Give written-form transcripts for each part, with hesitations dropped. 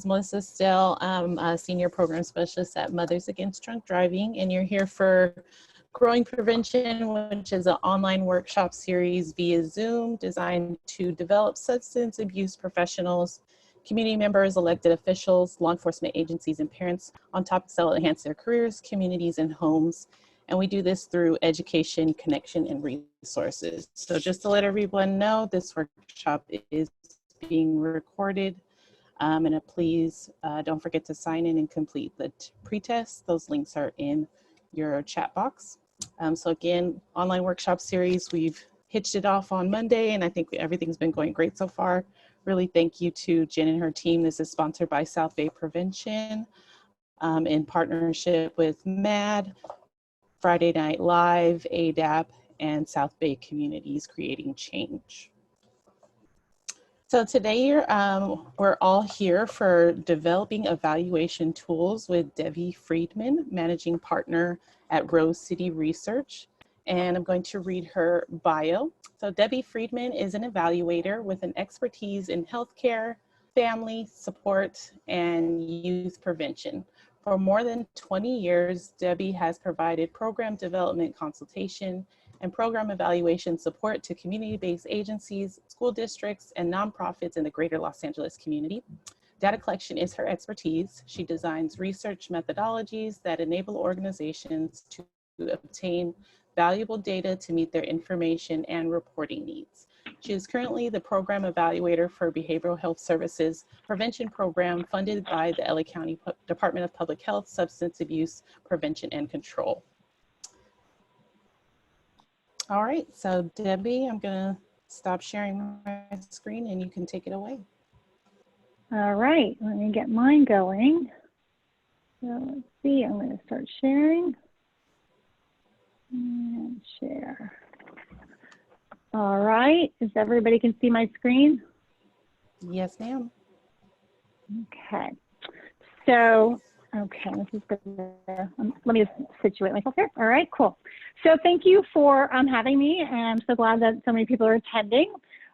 is Melissa Still. I'm a Senior Program Specialist at Mothers Against Drunk Driving, and you're here for Growing Prevention, which is an online workshop series via Zoom designed to develop substance abuse professionals, community members, elected officials, law enforcement agencies, and parents on topics that will enhance their careers, communities, and homes. And we do this through education, connection, and resources. So just to let everyone know, this workshop is being recorded. And please don't forget to sign in and complete the pre-test. Those links are in your chat box. So again, online workshop series, we've hitched it off on Monday, and I think everything's been going great so far. Really thank you to Jen and her team. This is sponsored by South Bay Prevention in partnership with MAD, Friday Night Live, ADAP, and South Bay Communities Creating Change. So today we're all here for developing evaluation tools with Debbie Friedman, Managing Partner at Rose City Research. And I'm going to read her bio. So Debbie Friedman is an evaluator with an expertise in healthcare, family support, and youth prevention. For more than 20 years, Debbie has provided program development consultation and program evaluation support to community-based agencies, school districts, and nonprofits in the greater Los Angeles community. Data collection is her expertise. She designs research methodologies that enable organizations to obtain valuable data to meet their information and reporting needs. She is currently the program evaluator for Behavioral Health Services Prevention Program funded by the LA County Department of Public Health, Substance Abuse Prevention and Control. All right, so Debbie, I'm gonna stop sharing my screen and you can take it away. All right, let me get mine going. So let's see, I'm gonna start sharing and share. All right, is everybody can see my screen? Yes, ma'am. Okay, so, okay, this is good. Let me just situate myself here. All right, cool. So thank you for having me, and I'm so glad that so many people are attending.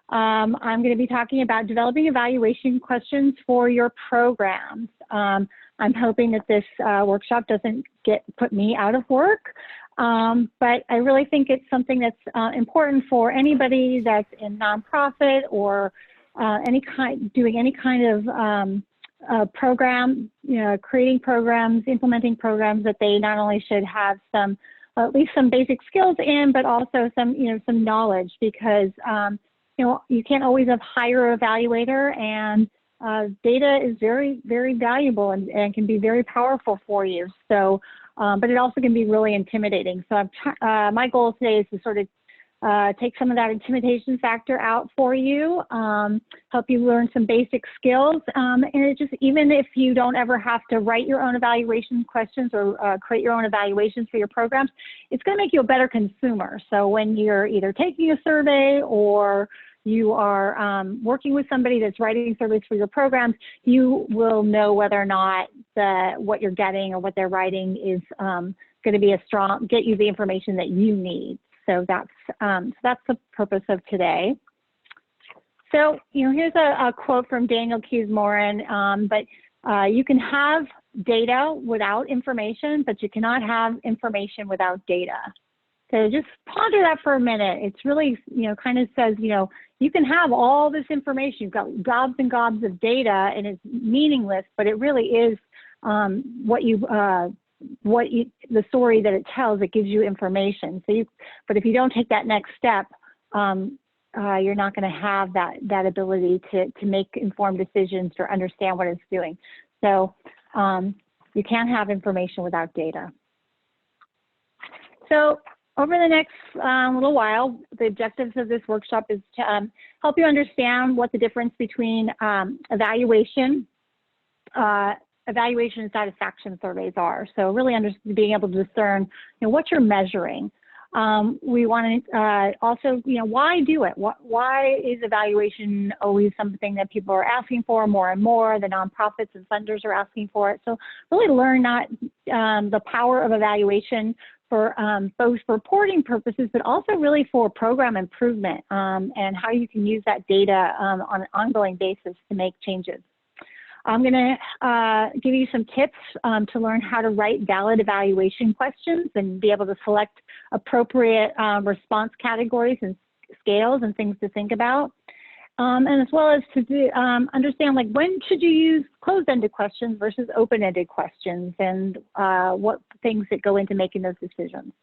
I'm going to be talking about developing evaluation questions for your programs. I'm hoping that this workshop doesn't put me out of work, but I really think it's something that's important for anybody that's in nonprofit or doing any kind of program, creating programs, implementing programs that they not only should have at least some basic skills in, but also some knowledge, because you can't always hire an evaluator, and data is very, very valuable and can be very powerful for you. So, but it also can be really intimidating. So my goal today is to sort of take some of that intimidation factor out for you, help you learn some basic skills. And it just, even if you don't ever have to write your own evaluation questions or create your own evaluations for your programs, it's going to make you a better consumer. So when you're either taking a survey or you are working with somebody that's writing surveys for your programs, you will know whether or not what you're getting or what they're writing is going to be get you the information that you need. So that's the purpose of today. So, here's a quote from Daniel Keys-Moran, but you can have data without information, but you cannot have information without data. So just ponder that for a minute. It's really, kind of says, you can have all this information. You've got gobs and gobs of data, and it's meaningless, but it really is the story that it tells. It gives you information. But if you don't take that next step, you're not going to have that ability to make informed decisions or understand what it's doing. So you can't have information without data. So over the next little while, the objectives of this workshop is to help you understand what the difference between evaluation and satisfaction surveys are. So really being able to discern, what you're measuring. We want to also, why do it? Why is evaluation always something that people are asking for more and more? The nonprofits and funders are asking for it. So really learn the power of evaluation for both reporting purposes, but also really for program improvement and how you can use that data on an ongoing basis to make changes. I'm going to give you some tips to learn how to write valid evaluation questions and be able to select appropriate response categories and scales and things to think about. And as well as to understand, like, when should you use closed-ended questions versus open-ended questions, and what things that go into making those decisions.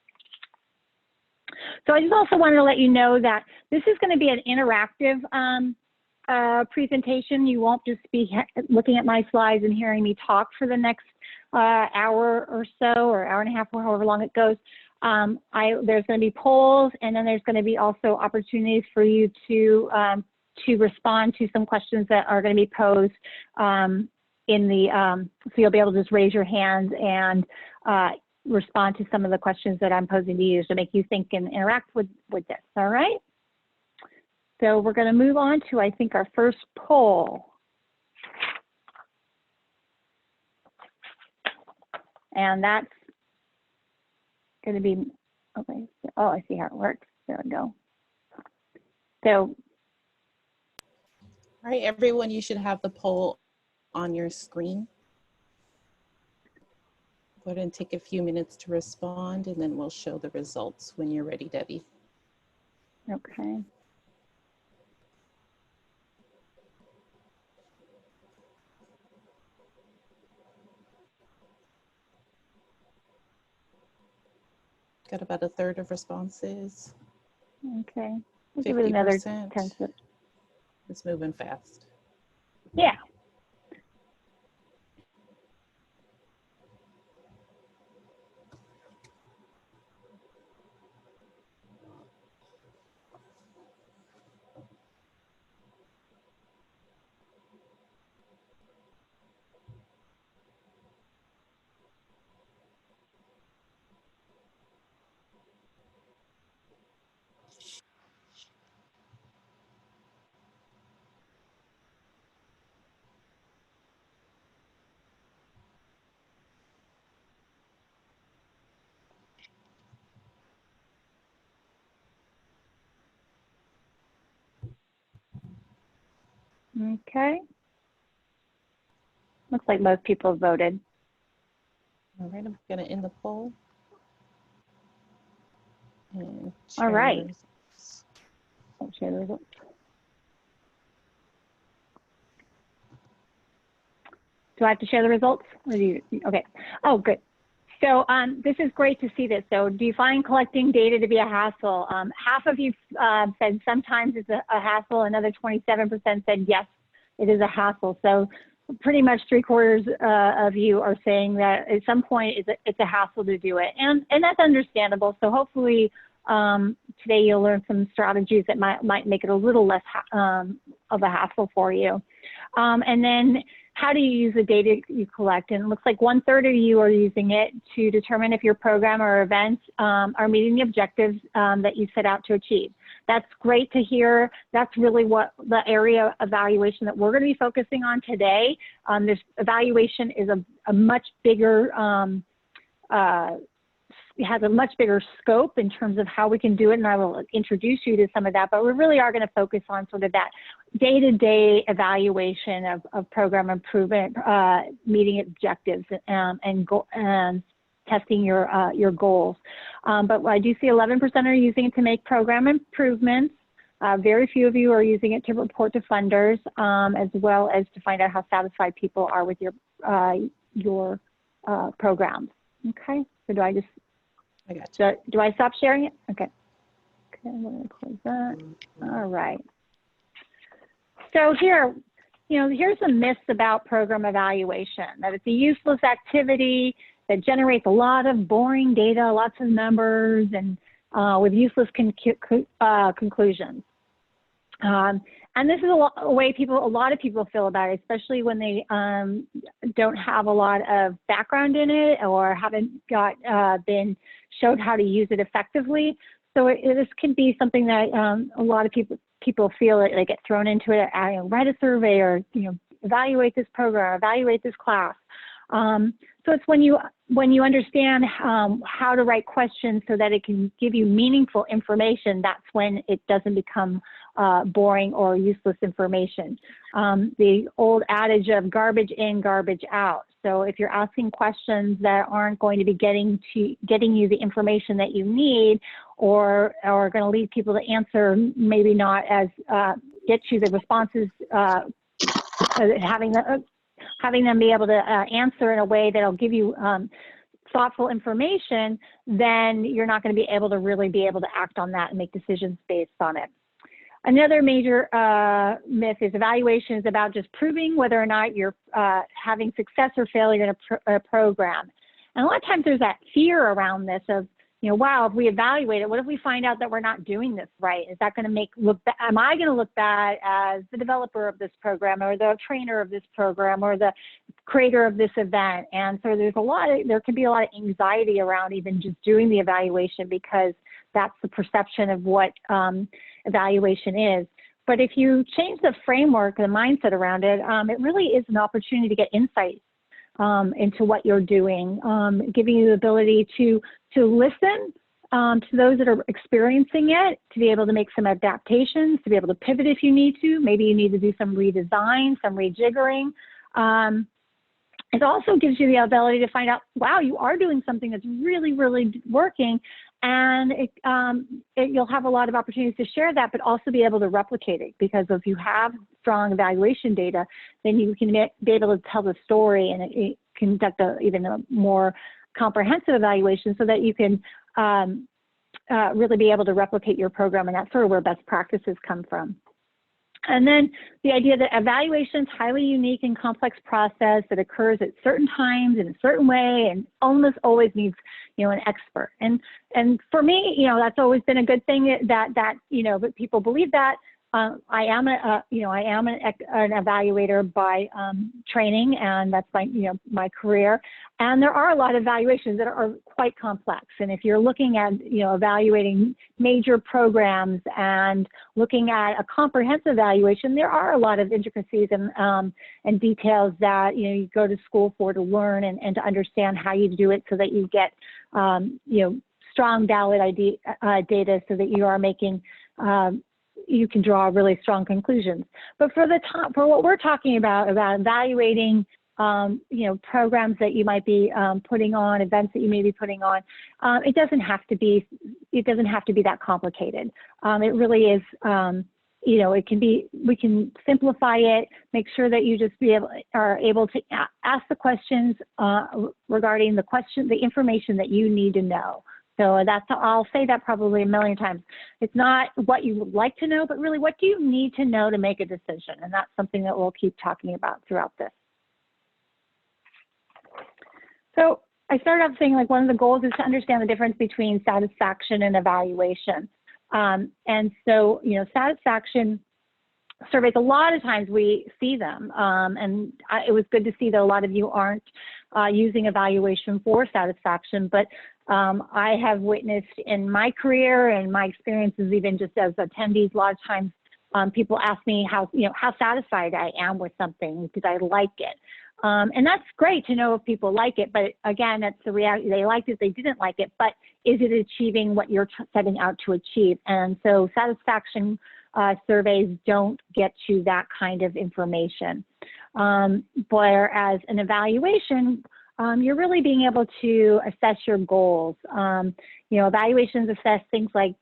So I just also wanted to let you know that this is going to be an interactive presentation. You won't just be looking at my slides and hearing me talk for the next hour or so, or hour and a half, or however long it goes. There's going to be polls, and then there's going to be also opportunities for you to respond to some questions that are going to be posed in the, so you'll be able to just raise your hand and respond to some of the questions that I'm posing to you to make you think and interact with this, all right? So we're going to move on to, I think, our first poll. And that's going to be, okay, oh, I see how it works. There we go. So, all right, everyone, you should have the poll on your screen. Go ahead and take a few minutes to respond, and then we'll show the results when you're ready, Debbie. okay. Got about a third of responses. Okay. We'll give it another 10 seconds. It's moving fast. Yeah. Okay. Looks like most people voted. All right, I'm going to end the poll. And all right. I'll share the results. Do I have to share the results? Or do you, okay. Oh, good. So this is great to see this. So do you find collecting data to be a hassle? Half of you said sometimes it's a hassle. Another 27% said yes, it is a hassle. So pretty much 3/4 of you are saying that at some point it's a hassle to do it. And that's understandable. So hopefully today you'll learn some strategies that might make it a little less of a hassle for you. And then how do you use the data you collect? And it looks like 1/3 of you are using it to determine if your program or events are meeting the objectives that you set out to achieve. That's great to hear. That's really what the area of evaluation that we're going to be focusing on today. This evaluation is a much bigger, it has a much bigger scope in terms of how we can do it, and I will introduce you to some of that, but we really are going to focus on sort of that day-to-day evaluation of program improvement, meeting objectives, and testing your goals. But I do see 11% are using it to make program improvements. Very few of you are using it to report to funders, as well as to find out how satisfied people are with your programs. Okay, so do I just, I got you. do I stop sharing it? Okay. Okay, I'm going to close that. All right. So here, here's some myths about program evaluation, that it's a useless activity that generates a lot of boring data, lots of numbers, and with useless conclusions. And this is a way a lot of people feel about it, especially when they don't have a lot of background in it or haven't been showed how to use it effectively. So this can be something that a lot of people feel that they get thrown into it. Write a survey, or evaluate this program, evaluate this class. So it's when you understand how to write questions so that it can give you meaningful information, that's when it doesn't become boring or useless information. The old adage of garbage in, garbage out. So if you're asking questions that aren't going to be getting you the information that you need, or are going to lead people to answer maybe not as get you the responses, having them be able to answer in a way that'll give you thoughtful information, then you're not going to be able to really be able to act on that and make decisions based on it. Another major myth is evaluation is about just proving whether or not you're having success or failure in a program. And a lot of times there's that fear around this of, you know, wow, if we evaluate it, what if we find out that we're not doing this right? Is that going to am I going to look bad as the developer of this program or the trainer of this program or the creator of this event? And so there can be a lot of anxiety around even just doing the evaluation, because that's the perception of what evaluation is. But if you change the framework, the mindset around it, it really is an opportunity to get insight into what you're doing, giving you the ability to listen to those that are experiencing it, to be able to make some adaptations, to be able to pivot if you need to. Maybe you need to do some redesign, some rejiggering. It also gives you the ability to find out, wow, you are doing something that's really, really working, and you'll have a lot of opportunities to share that, but also be able to replicate it, because if you have strong evaluation data, then you can be able to tell the story and conduct even a more comprehensive evaluation so that you can really be able to replicate your program, and that's sort of where best practices come from. And then the idea that evaluation is highly unique and complex process that occurs at certain times in a certain way and almost always needs, you know, an expert. And for me, you know, that's always been a good thing that you know, but people believe that. I am an evaluator by training, and that's my career. And there are a lot of evaluations that are quite complex. And if you're looking at, you know, evaluating major programs and looking at a comprehensive evaluation, there are a lot of intricacies and details that, you know, you go to school for to learn and to understand how you do it so that you get, you know, strong, valid data so that you are making you can draw really strong conclusions. But for what we're talking about evaluating, you know, programs that you might be putting on, events that you may be putting on, it doesn't have to be that complicated. It really is, you know, we can simplify it, make sure that you just are able to ask the questions regarding the information that you need to know. So I'll say that probably a million times. It's not what you would like to know, but really what do you need to know to make a decision? And that's something that we'll keep talking about throughout this. So I started off saying, like, one of the goals is to understand the difference between satisfaction and evaluation. And so, you know, satisfaction surveys, a lot of times we see them. And it was good to see that a lot of you aren't using evaluation for satisfaction, but I have witnessed in my career and my experiences, even just as attendees, a lot of times people ask me how satisfied I am with something. Did I like it? And that's great to know if people like it, but again, that's the reality. They liked it, they didn't like it, but is it achieving what you're setting out to achieve? And so satisfaction surveys don't get you that kind of information. Whereas an evaluation, you're really being able to assess your goals. You know, evaluations assess things like,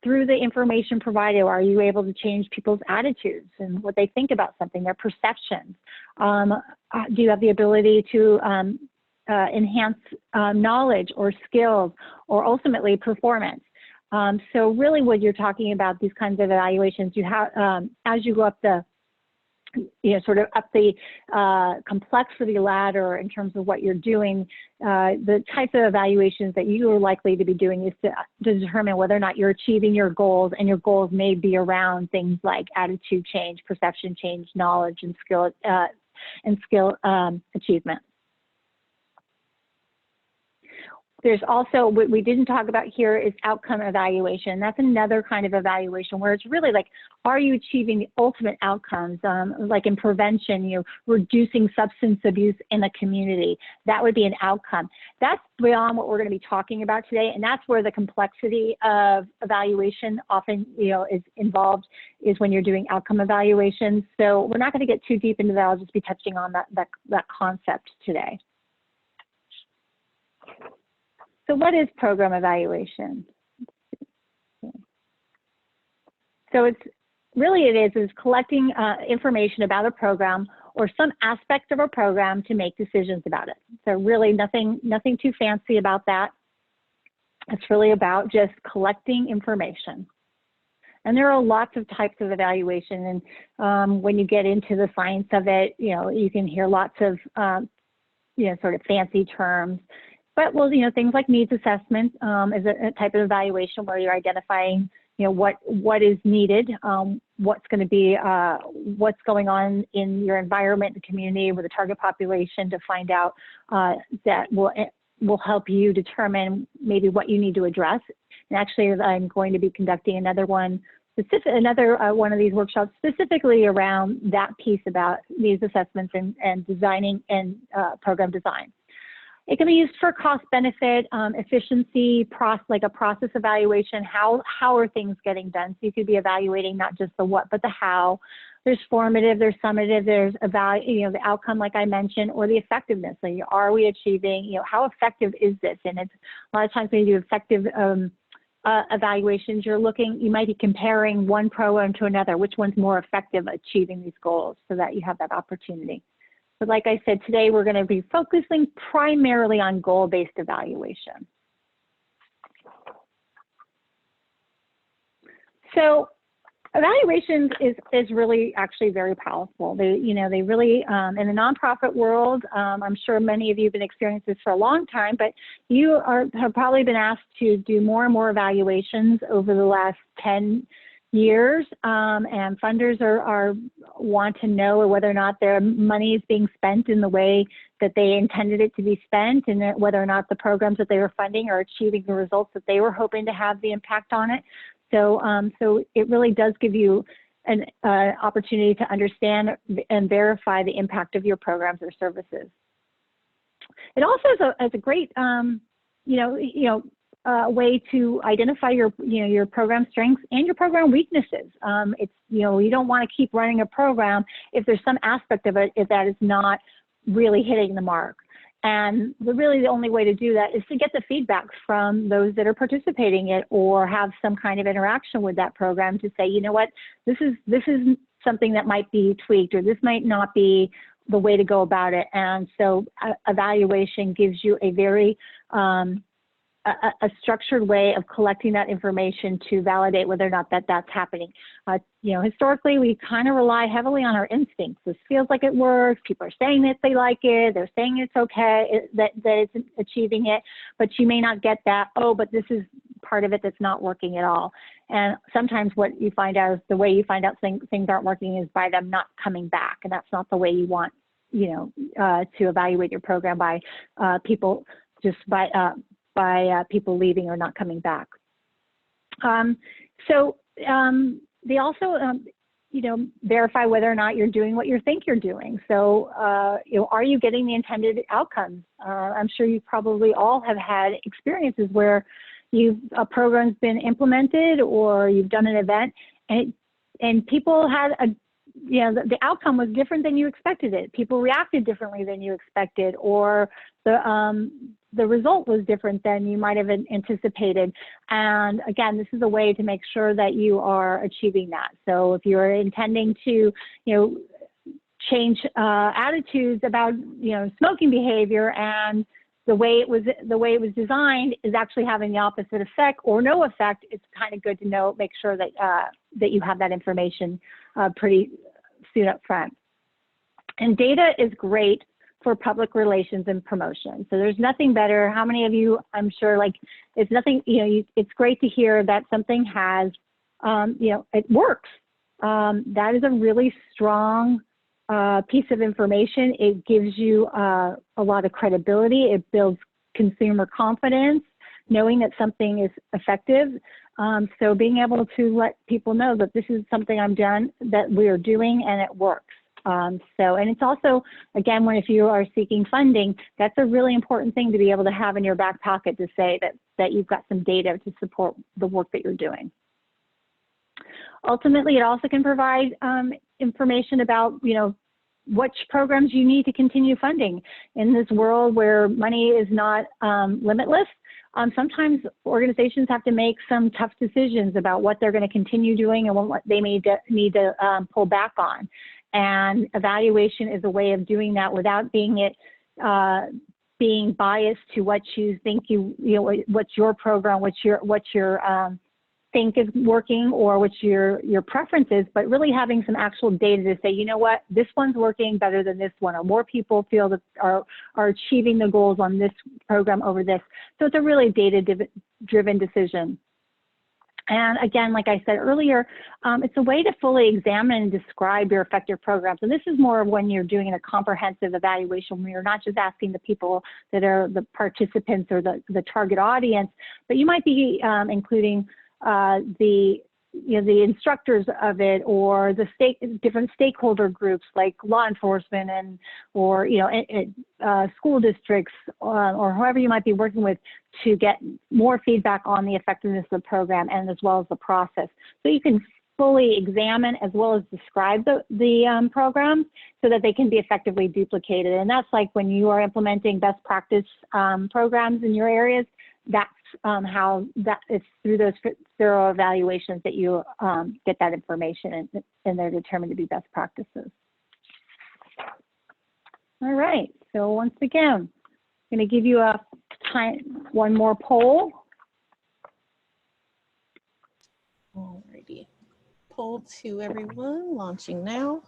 through the information provided, are you able to change people's attitudes and what they think about something, their perceptions? Do you have the ability to enhance knowledge or skills or ultimately performance? So really what you're talking about, these kinds of evaluations, you have, as you go up the sort of up the complexity ladder in terms of what you're doing, the types of evaluations that you are likely to be doing is to determine whether or not you're achieving your goals, and your goals may be around things like attitude change, perception change, knowledge, and skill achievement. There's also, what we didn't talk about here is outcome evaluation. That's another kind of evaluation where it's really like, are you achieving the ultimate outcomes? Like in prevention, you know, reducing substance abuse in the community. That would be an outcome. That's beyond what we're going to be talking about today, and that's where the complexity of evaluation often, you know, is involved, is when you're doing outcome evaluations. So we're not going to get too deep into that. I'll just be touching on that concept today. So what is program evaluation? So it's really, it is collecting information about a program or some aspect of a program to make decisions about it. So really nothing too fancy about that. It's really about just collecting information. And there are lots of types of evaluation, and when you get into the science of it, you know, you can hear lots of, you know, sort of fancy terms. But, well, you know, things like needs assessment is a type of evaluation where you're identifying, you know, what is needed, what's going to be, what's going on in your environment, the community, with the target population, to find out that will help you determine maybe what you need to address. And actually, I'm going to be conducting another one of these workshops specifically around that piece about needs assessments and designing and program design. It can be used for cost benefit, efficiency, like a process evaluation. How are things getting done? So you could be evaluating not just the what, but the how. There's formative, there's summative, there's the outcome, like I mentioned, or the effectiveness. So are we achieving, you know, how effective is this? And it's a lot of times when you do effective evaluations, you might be comparing one program to another, which one's more effective at achieving these goals, so that you have that opportunity. But like I said, today we're going to be focusing primarily on goal-based evaluation. So evaluations is really actually very powerful. They really, in the nonprofit world, I'm sure many of you have been experiencing this for a long time, but you have probably been asked to do more and more evaluations over the last 10 years, and funders want to know whether or not their money is being spent in the way that they intended it to be spent, and whether or not the programs that they were funding are achieving the results that they were hoping to have the impact on it. So, so it really does give you an opportunity to understand and verify the impact of your programs or services. It also is a great, way to identify your program strengths and your program weaknesses. You don't want to keep running a program if there's some aspect of it that is not really hitting the mark. And really the only way to do that is to get the feedback from those that are participating in it, or have some kind of interaction with that program to say, you know what, this is something that might be tweaked, or this might not be the way to go about it. And so evaluation gives you a very a structured way of collecting that information to validate whether or not that's happening. Historically, we kind of rely heavily on our instincts. This feels like it works. People are saying that they like it. They're saying it's okay, that it's achieving it, but you may not get that, oh, but this is part of it that's not working at all. And sometimes what you find out is the way you find out things aren't working is by them not coming back. And that's not the way you want, to evaluate your program, by people people leaving or not coming back. They also, verify whether or not you're doing what you think you're doing. So, are you getting the intended outcomes? I'm sure you probably all have had experiences where a program's been implemented, or you've done an event, and people had the outcome was different than you expected it. People reacted differently than you expected, or the result was different than you might have anticipated. And again, this is a way to make sure that you are achieving that. So if you're intending to, change attitudes about, smoking behavior, and the way it was designed is actually having the opposite effect or no effect, it's kind of good to make sure that that you have that information pretty soon up front. And data is great for public relations and promotion. So there's nothing better. How many of you, I'm sure, it's nothing, it's great to hear that something has, it works. That is a really strong piece of information. It gives you a lot of credibility. It builds consumer confidence, knowing that something is effective. So being able to let people know that this is something that we are doing and it works. And it's also, again, if you are seeking funding, that's a really important thing to be able to have in your back pocket to say that you've got some data to support the work that you're doing. Ultimately, it also can provide information about, which programs you need to continue funding. In this world where money is not limitless, sometimes organizations have to make some tough decisions about what they're going to continue doing and what they may need to pull back on. And evaluation is a way of doing that without being biased to what you think what's your program, what your think is working, or what your preference is, but really having some actual data to say, you know what, this one's working better than this one, or more people feel that are achieving the goals on this program over this. So it's a really data-driven decision. And again, like I said earlier, it's a way to fully examine and describe your effective programs. And this is more when you're doing a comprehensive evaluation, where you're not just asking the people that are the participants or the target audience, but you might be including the instructors of it, or the different stakeholder groups like law enforcement or school districts, or whoever you might be working with, to get more feedback on the effectiveness of the program and as well as the process. So you can fully examine as well as describe the programs so that they can be effectively duplicated. And that's like when you are implementing best practice programs in your areas, that's how it's through those thorough evaluations that you get that information and they're determined to be best practices. All right, so once again, I'm going to give you one more poll. Alrighty, poll to everyone, launching now.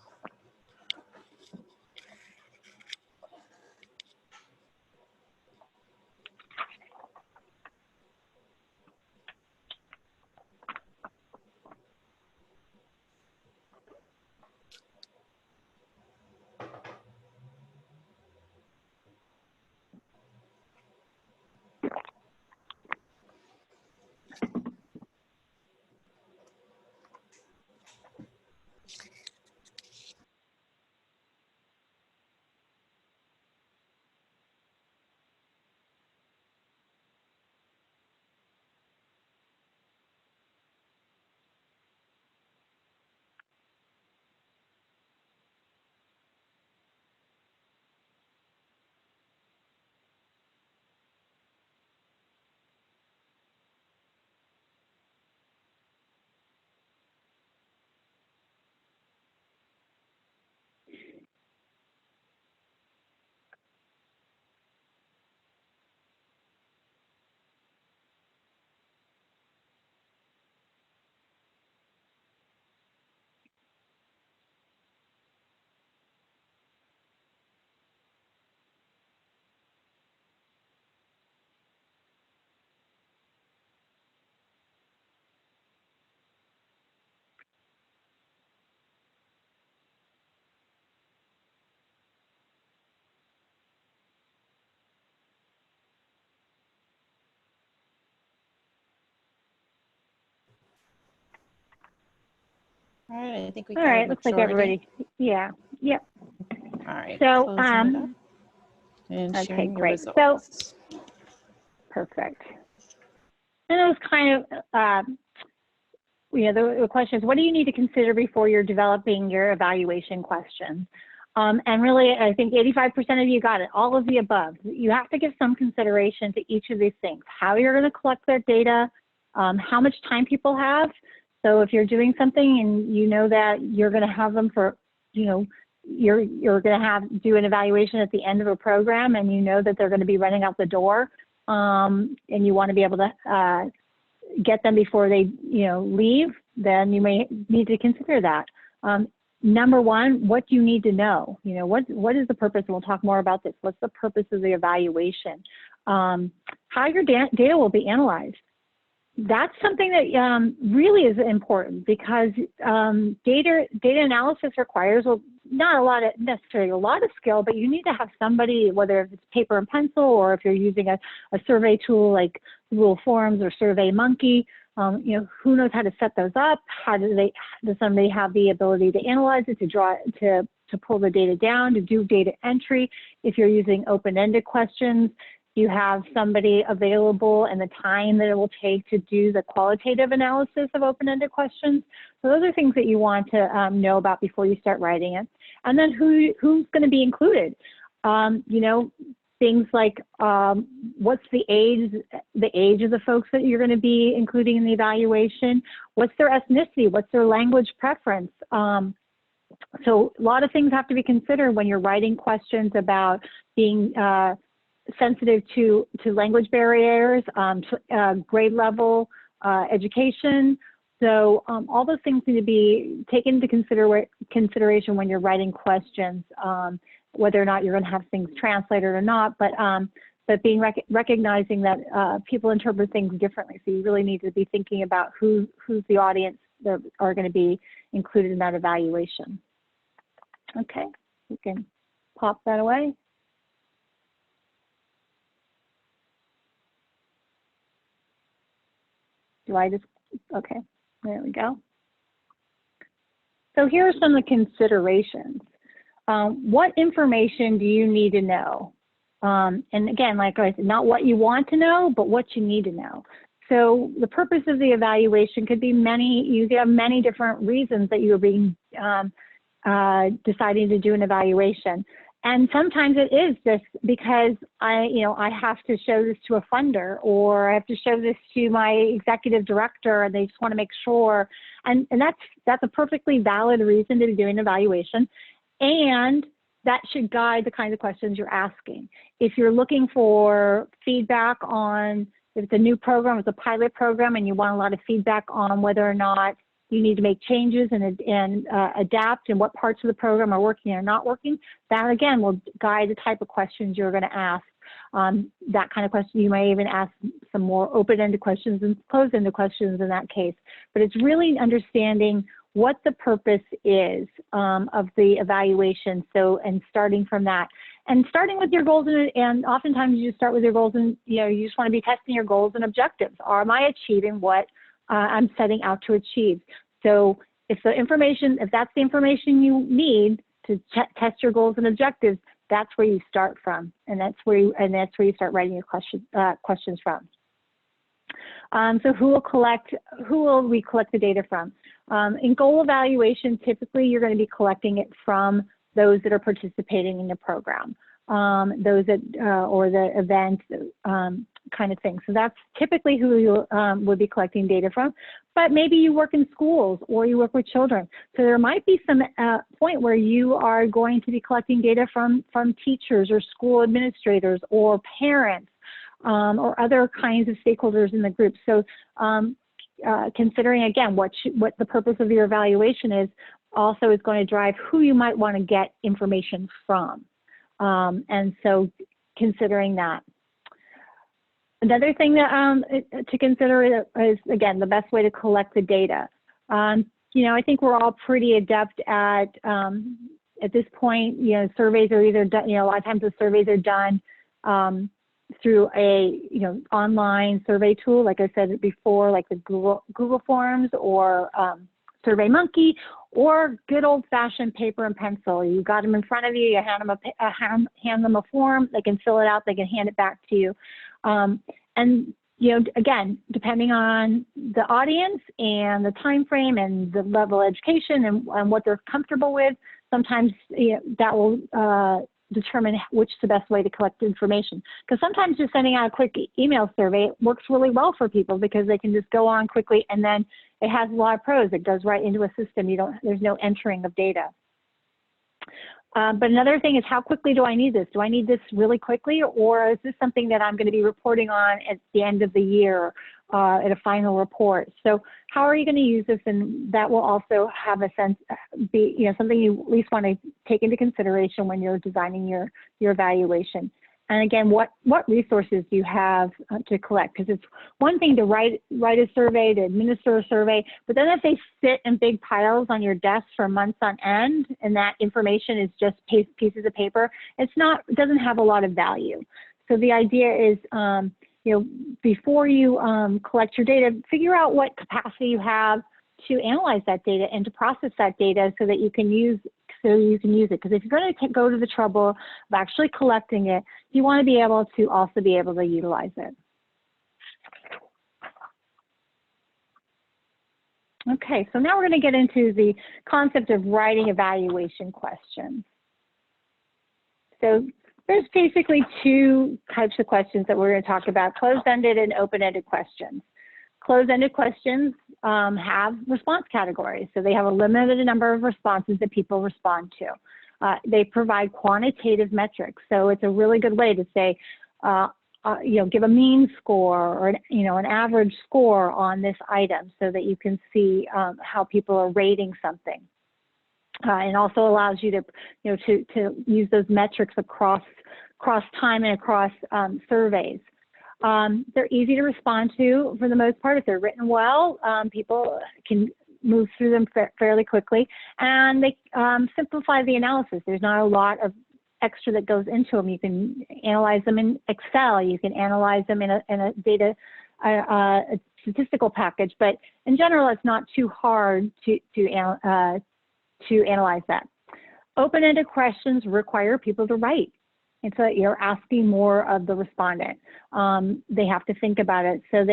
All right, I think we got All right, looks like everybody, yeah, yep. All right, so, and okay, sharing the great. results. So, perfect. And it was kind of, the question is, what do you need to consider before you're developing your evaluation questions? And really, I think 85% of you got it, all of the above. You have to give some consideration to each of these things. How you're going to collect that data, how much time people have. So if you're doing something and you know that you're going to have them for, you're going to do an evaluation at the end of a program, and you know that they're going to be running out the door, and you want to be able to get them before they, leave, then you may need to consider that. Number one, what do you need to know? What is the purpose? And we'll talk more about this. What's the purpose of the evaluation? How your data will be analyzed. that's something that really is important, because data analysis requires not necessarily a lot of skill, but you need to have somebody, whether it's paper and pencil, or if you're using a survey tool like Google Forms or SurveyMonkey, you know, who knows how to set those up? Does somebody have the ability to analyze it, to pull the data down, to do data entry? If you're using open-ended questions, you have somebody available and the time that it will take to do the qualitative analysis of open-ended questions. So those are things that you want to know about before you start writing it. And then who's going to be included? You know, things like what's the age of the folks that you're going to be including in the evaluation? What's their ethnicity? What's their language preference? So a lot of things have to be considered when you're writing questions about being sensitive to language barriers, grade level, education. So all those things need to be taken into consideration when you're writing questions, whether or not you're going to have things translated or not, but recognizing that people interpret things differently. So you really need to be thinking about who's the audience that are going to be included in that evaluation. Okay, you can pop that away. Okay, there we go. So here are some of the considerations. What information do you need to know? And again, like I said, not what you want to know, but what you need to know. So the purpose of the evaluation could be many. You have many different reasons that you are being deciding to do an evaluation. And sometimes it is just because I have to show this to a funder, or I have to show this to my executive director, and they just want to make sure. And that's a perfectly valid reason to be doing an evaluation, and that should guide the kinds of questions you're asking. If you're looking for feedback on, if it's a new program, it's a pilot program, and you want a lot of feedback on whether or not you need to make changes and adapt, and what parts of the program are working or not working, that again will guide the type of questions you're going to ask. That kind of question, you may even ask some more open-ended questions and closed-ended questions in that case. But it's really understanding what the purpose is of the evaluation. So, and starting from that, and starting with your goals, and oftentimes you just start with your goals, and you just want to be testing your goals and objectives. Am I achieving what I'm setting out to achieve? So if that's the information you need to test your goals and objectives, that's where you start from, and that's where you start writing your questions from. So who will we collect the data from? In goal evaluation, typically you're going to be collecting it from those that are participating in the program, those that or the event kind of thing. So that's typically who you would be collecting data from. But maybe you work in schools or you work with children. So there might be some point where you are going to be collecting data from teachers or school administrators or parents or other kinds of stakeholders in the group. So considering again what the purpose of your evaluation is also is going to drive who you might want to get information from. And so considering that. Another thing that to consider is, again, the best way to collect the data. I think we're all pretty adept at this point, surveys are either done, a lot of times the surveys are done through a, online survey tool, like I said before, like the Google Forms or SurveyMonkey, or good old-fashioned paper and pencil. You got them in front of you, you hand them a form, they can fill it out, they can hand it back to you. And again, depending on the audience and the time frame and the level of education and what they're comfortable with, sometimes that will determine which is the best way to collect information. Because sometimes just sending out a quick email survey works really well for people, because they can just go on quickly, and then it has a lot of pros. It goes right into a system. There's no entering of data. But another thing is, how quickly do I need this? Do I need this really quickly, or is this something that I'm going to be reporting on at the end of the year at a final report? So how are you going to use this? And that will also have a sense, be something you at least want to take into consideration when you're designing your evaluation. And again, what resources do you have to collect? Because it's one thing to write a survey, to administer a survey, but then if they sit in big piles on your desk for months on end, and that information is just pieces of paper, it doesn't have a lot of value. So the idea is, before you collect your data, figure out what capacity you have to analyze that data and to process that data so that you can use it. Because if you're going to go to the trouble of actually collecting it, you want to be able to also be able to utilize it. Okay, so now we're going to get into the concept of writing evaluation questions. So there's basically two types of questions that we're going to talk about: closed-ended and open-ended questions. Closed-ended questions have response categories. So they have a limited number of responses that people respond to. They provide quantitative metrics. So it's a really good way to say, give a mean score or an average score on this item so that you can see how people are rating something. And also allows you to use those metrics across time and across surveys. They're easy to respond to for the most part. If they're written well, people can move through them fairly quickly, and they simplify the analysis. There's not a lot of extra that goes into them. You can analyze them in Excel. You can analyze them in a data a statistical package, but in general, it's not too hard to analyze that. Open-ended questions require people to write. And so you're asking more of the respondent. They have to think about it. So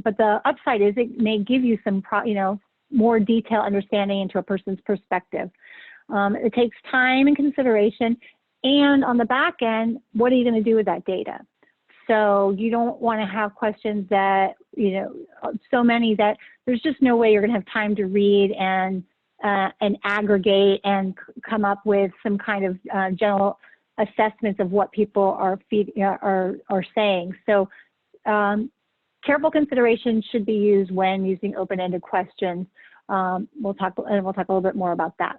but the upside is it may give you some, more detailed understanding into a person's perspective. It takes time and consideration. And on the back end, what are you going to do with that data? So you don't want to have questions that, so many that there's just no way you're going to have time to read and aggregate and come up with some kind of general assessments of what people are saying. So careful consideration should be used when using open-ended questions. We'll talk a little bit more about that.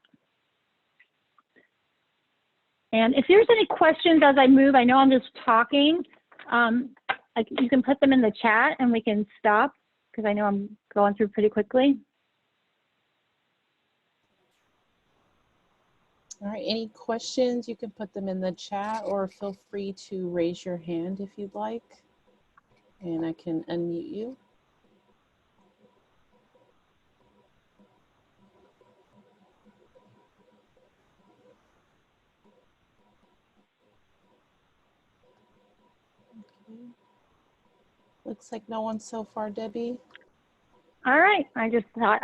And if there's any questions as I move, I know I'm just talking. You can put them in the chat and we can stop because I know I'm going through pretty quickly. All right, any questions, you can put them in the chat or feel free to raise your hand if you'd like, and I can unmute you. Okay. Looks like no one so far, Debbie. All right, I just thought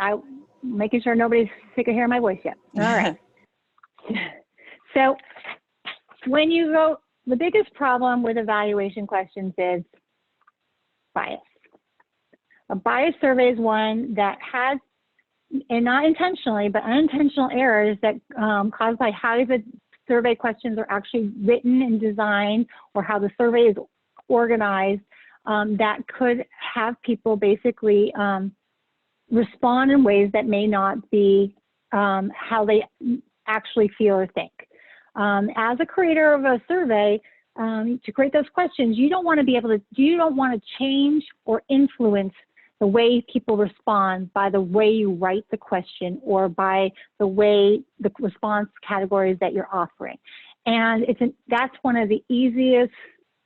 making sure nobody's sick of hearing my voice yet. All right. So when you go, the biggest problem with evaluation questions is bias. A bias survey is one that has, and not intentionally, but unintentional errors that caused by how the survey questions are actually written and designed, or how the survey is organized, that could have people basically respond in ways that may not be how they actually feel or think. As a creator of a survey, to create those questions, you don't want to change or influence the way people respond by the way you write the question or by the way the response categories that you're offering. And that's one of the easiest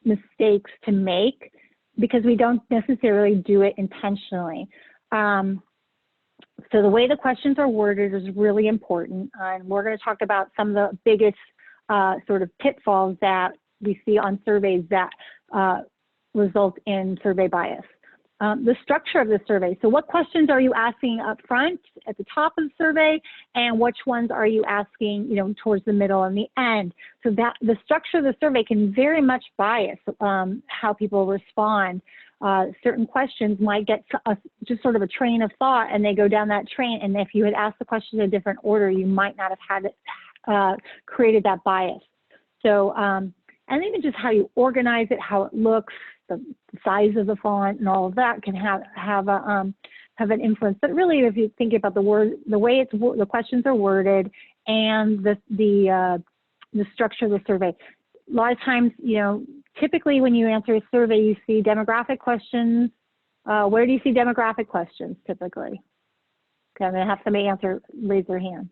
mistakes to make because we don't necessarily do it intentionally. So the way the questions are worded is really important, and we're going to talk about some of the biggest sort of pitfalls that we see on surveys that result in survey bias. The structure of the survey. So what questions are you asking up front at the top of the survey, and which ones are you asking, towards the middle and the end? So that the structure of the survey can very much bias how people respond. Certain questions might get just sort of a train of thought, and they go down that train. And if you had asked the question in a different order, you might not have had it created that bias. So, and even just how you organize it, how it looks, the size of the font, and all of that can have an influence. But really, if you think about the way the questions are worded, and the structure of the survey, lot of times, you know, typically when you answer a survey, you see demographic questions. Where do you see demographic questions typically? Okay, I'm gonna have somebody raise their hand.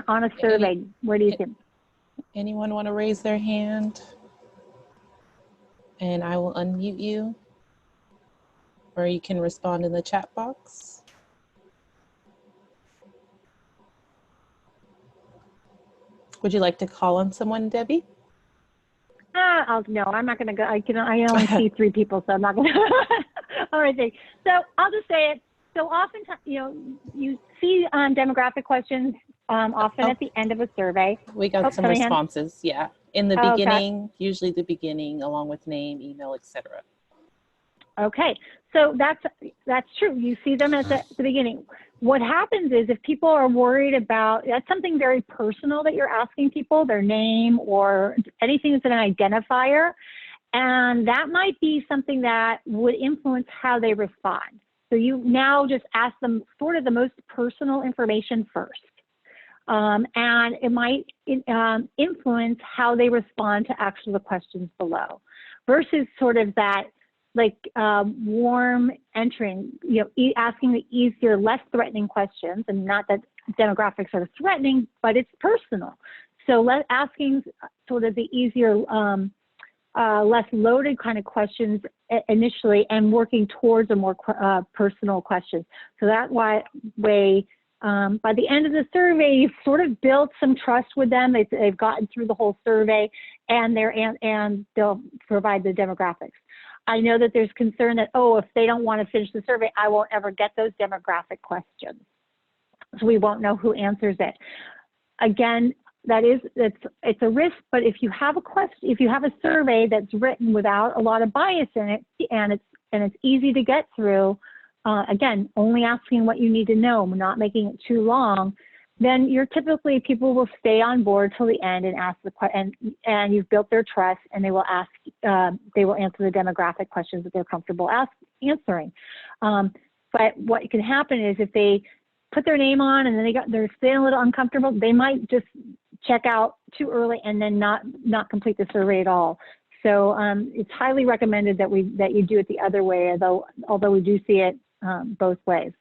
On a survey, where do you think? Anyone want to raise their hand? And I will unmute you. Or you can respond in the chat box. Would you like to call on someone, Debbie? No, I'm not going to go. I only see 3 people, so I'm not going to. All right, so I'll just say it. So oftentimes, you know, you see demographic questions often at the end of a survey. We got some responses, yeah. In the beginning, usually the beginning, along with name, email, etc. Okay, so that's true. You see them at the beginning. What happens is if people are worried about, that's something very personal that you're asking people, their name or anything that's an identifier, and that might be something that would influence how they respond. So you now just ask them sort of the most personal information first. And it might influence how they respond to actually the questions below versus sort of that like warm entering, you know, asking the easier, less threatening questions, and not that demographics are threatening, but it's personal. So asking sort of the easier, less loaded kind of questions initially and working towards a more personal question. So that way, by the end of the survey, you've sort of built some trust with them. They've gotten through the whole survey, and they'll provide the demographics. I know that there's concern that, oh, if they don't want to finish the survey, I won't ever get those demographic questions. So we won't know who answers it. Again, it's a risk, but if you have a survey that's written without a lot of bias in it, and it's easy to get through, again, only asking what you need to know, not making it too long, then people will stay on board till the end and ask the question, and you've built their trust, and they will answer the demographic questions that they're comfortable answering. But what can happen is if they put their name on and then they're staying a little uncomfortable, they might just check out too early and then not complete the survey at all. So it's highly recommended that you do it the other way, although we do see it both ways.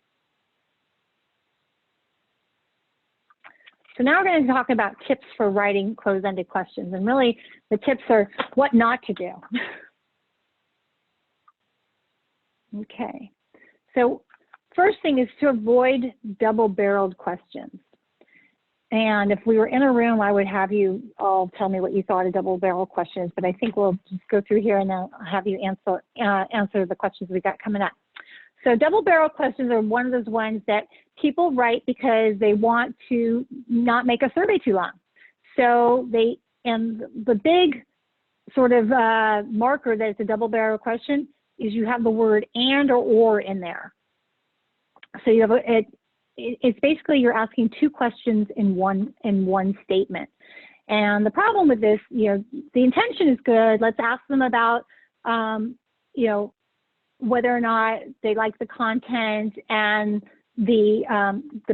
So now we're going to talk about tips for writing closed-ended questions, and really the tips are what not to do. Okay, so first thing is to avoid double-barreled questions. And if we were in a room, I would have you all tell me what you thought a double-barrel question is, but I think we'll just go through here and then have you answer the questions we got coming up. So double-barrel questions are one of those ones that people write because they want to not make a survey too long. So and the big sort of marker that it's a double-barrel question is you have the word and or in there. So you have it's basically you're asking 2 questions in one statement. And the problem with this, you know, the intention is good. Let's ask them about, you know, whether or not they like the content and the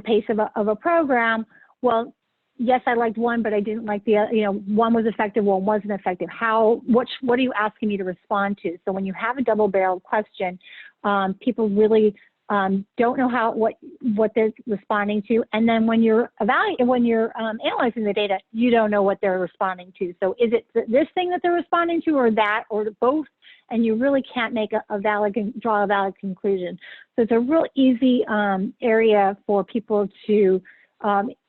pace of a program. Well, yes, I liked one, but I didn't like the other. You know, one was effective, one wasn't effective. What are you asking me to respond to? So when you have a double-barreled question, people really don't know what they're responding to, and then when you're analyzing the data, you don't know what they're responding to. So is it this thing that they're responding to, or that, or both? And you really can't make draw a valid conclusion. So it's a real easy area for people to,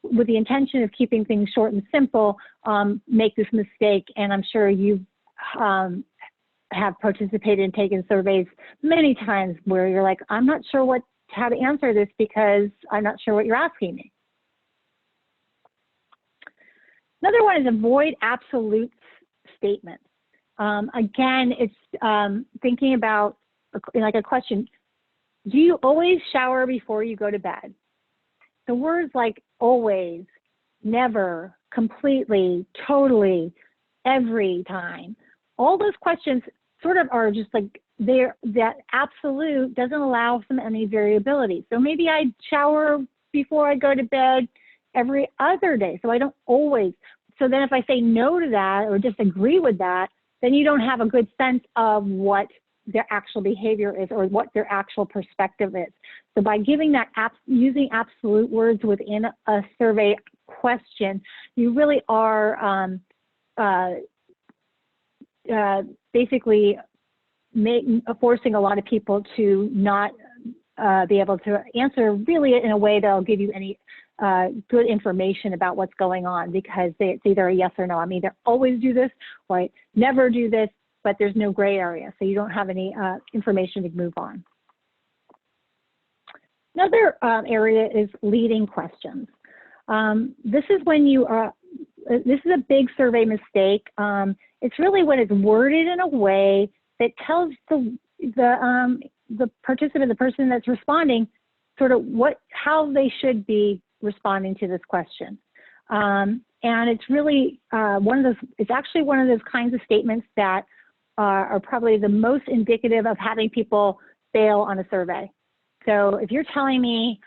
with the intention of keeping things short and simple, make this mistake. And I'm sure you have participated and taken surveys many times where you're like, I'm not sure how to answer this because I'm not sure what you're asking me. Another one is avoid absolute statements. Again, it's thinking about like a question, do you always shower before you go to bed? The words like always, never, completely, totally, every time, all those questions sort of are just like that absolute doesn't allow some any variability. So maybe I shower before I go to bed every other day, so I don't always. So then if I say no to that or disagree with that, then you don't have a good sense of what their actual behavior is or what their actual perspective is. So by giving that using absolute words within a survey question, you really are basically forcing a lot of people to not be able to answer really in a way that'll give you any good information about what's going on, because it's either a yes or no. I mean, either always do this or I never do this, but there's no gray area, so you don't have any information to move on. Another area is leading questions. This is when you are, this is a big survey mistake. It's really when it's worded in a way that tells the participant, the person that's responding, sort of how they should be responding to this question. And it's really it's actually one of those kinds of statements that are probably the most indicative of having people fail on a survey. So if you're telling me,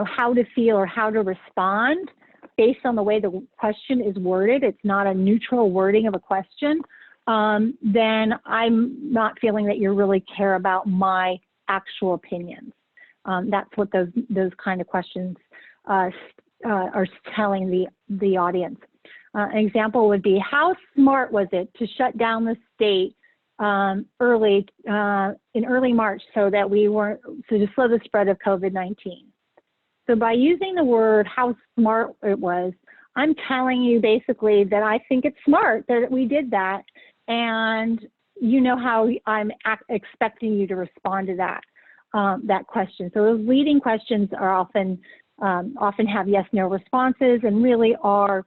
how to feel or how to respond based on the way the question is worded, it's not a neutral wording of a question, then I'm not feeling that you really care about my actual opinions. That's what those kind of questions are telling the audience. An example would be, how smart was it to shut down the state in early March so to slow the spread of COVID-19? So by using the word how smart it was, I'm telling you basically that I think it's smart that we did that, and you know how I'm expecting you to respond to that question. So those leading questions are often have yes/no responses, and really are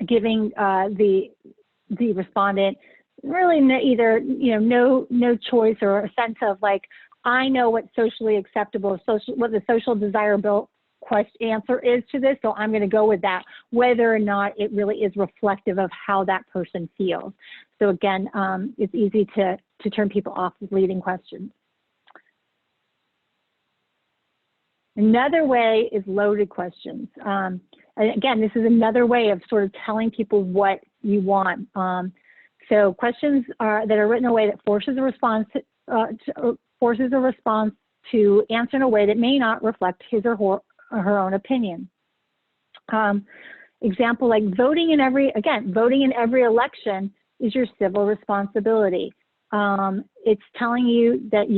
giving the respondent really either no choice, or a sense of like, I know what's socially acceptable, what the social desirable answer is to this, so I'm going to go with that, whether or not it really is reflective of how that person feels. So again, it's easy to turn people off with leading questions. Another way is loaded questions. And again, this is another way of sort of telling people what you want. So questions that are written in a way that forces a response to answer in a way that may not reflect his or her own opinion. Example, like voting in every election is your civil responsibility. It's telling you that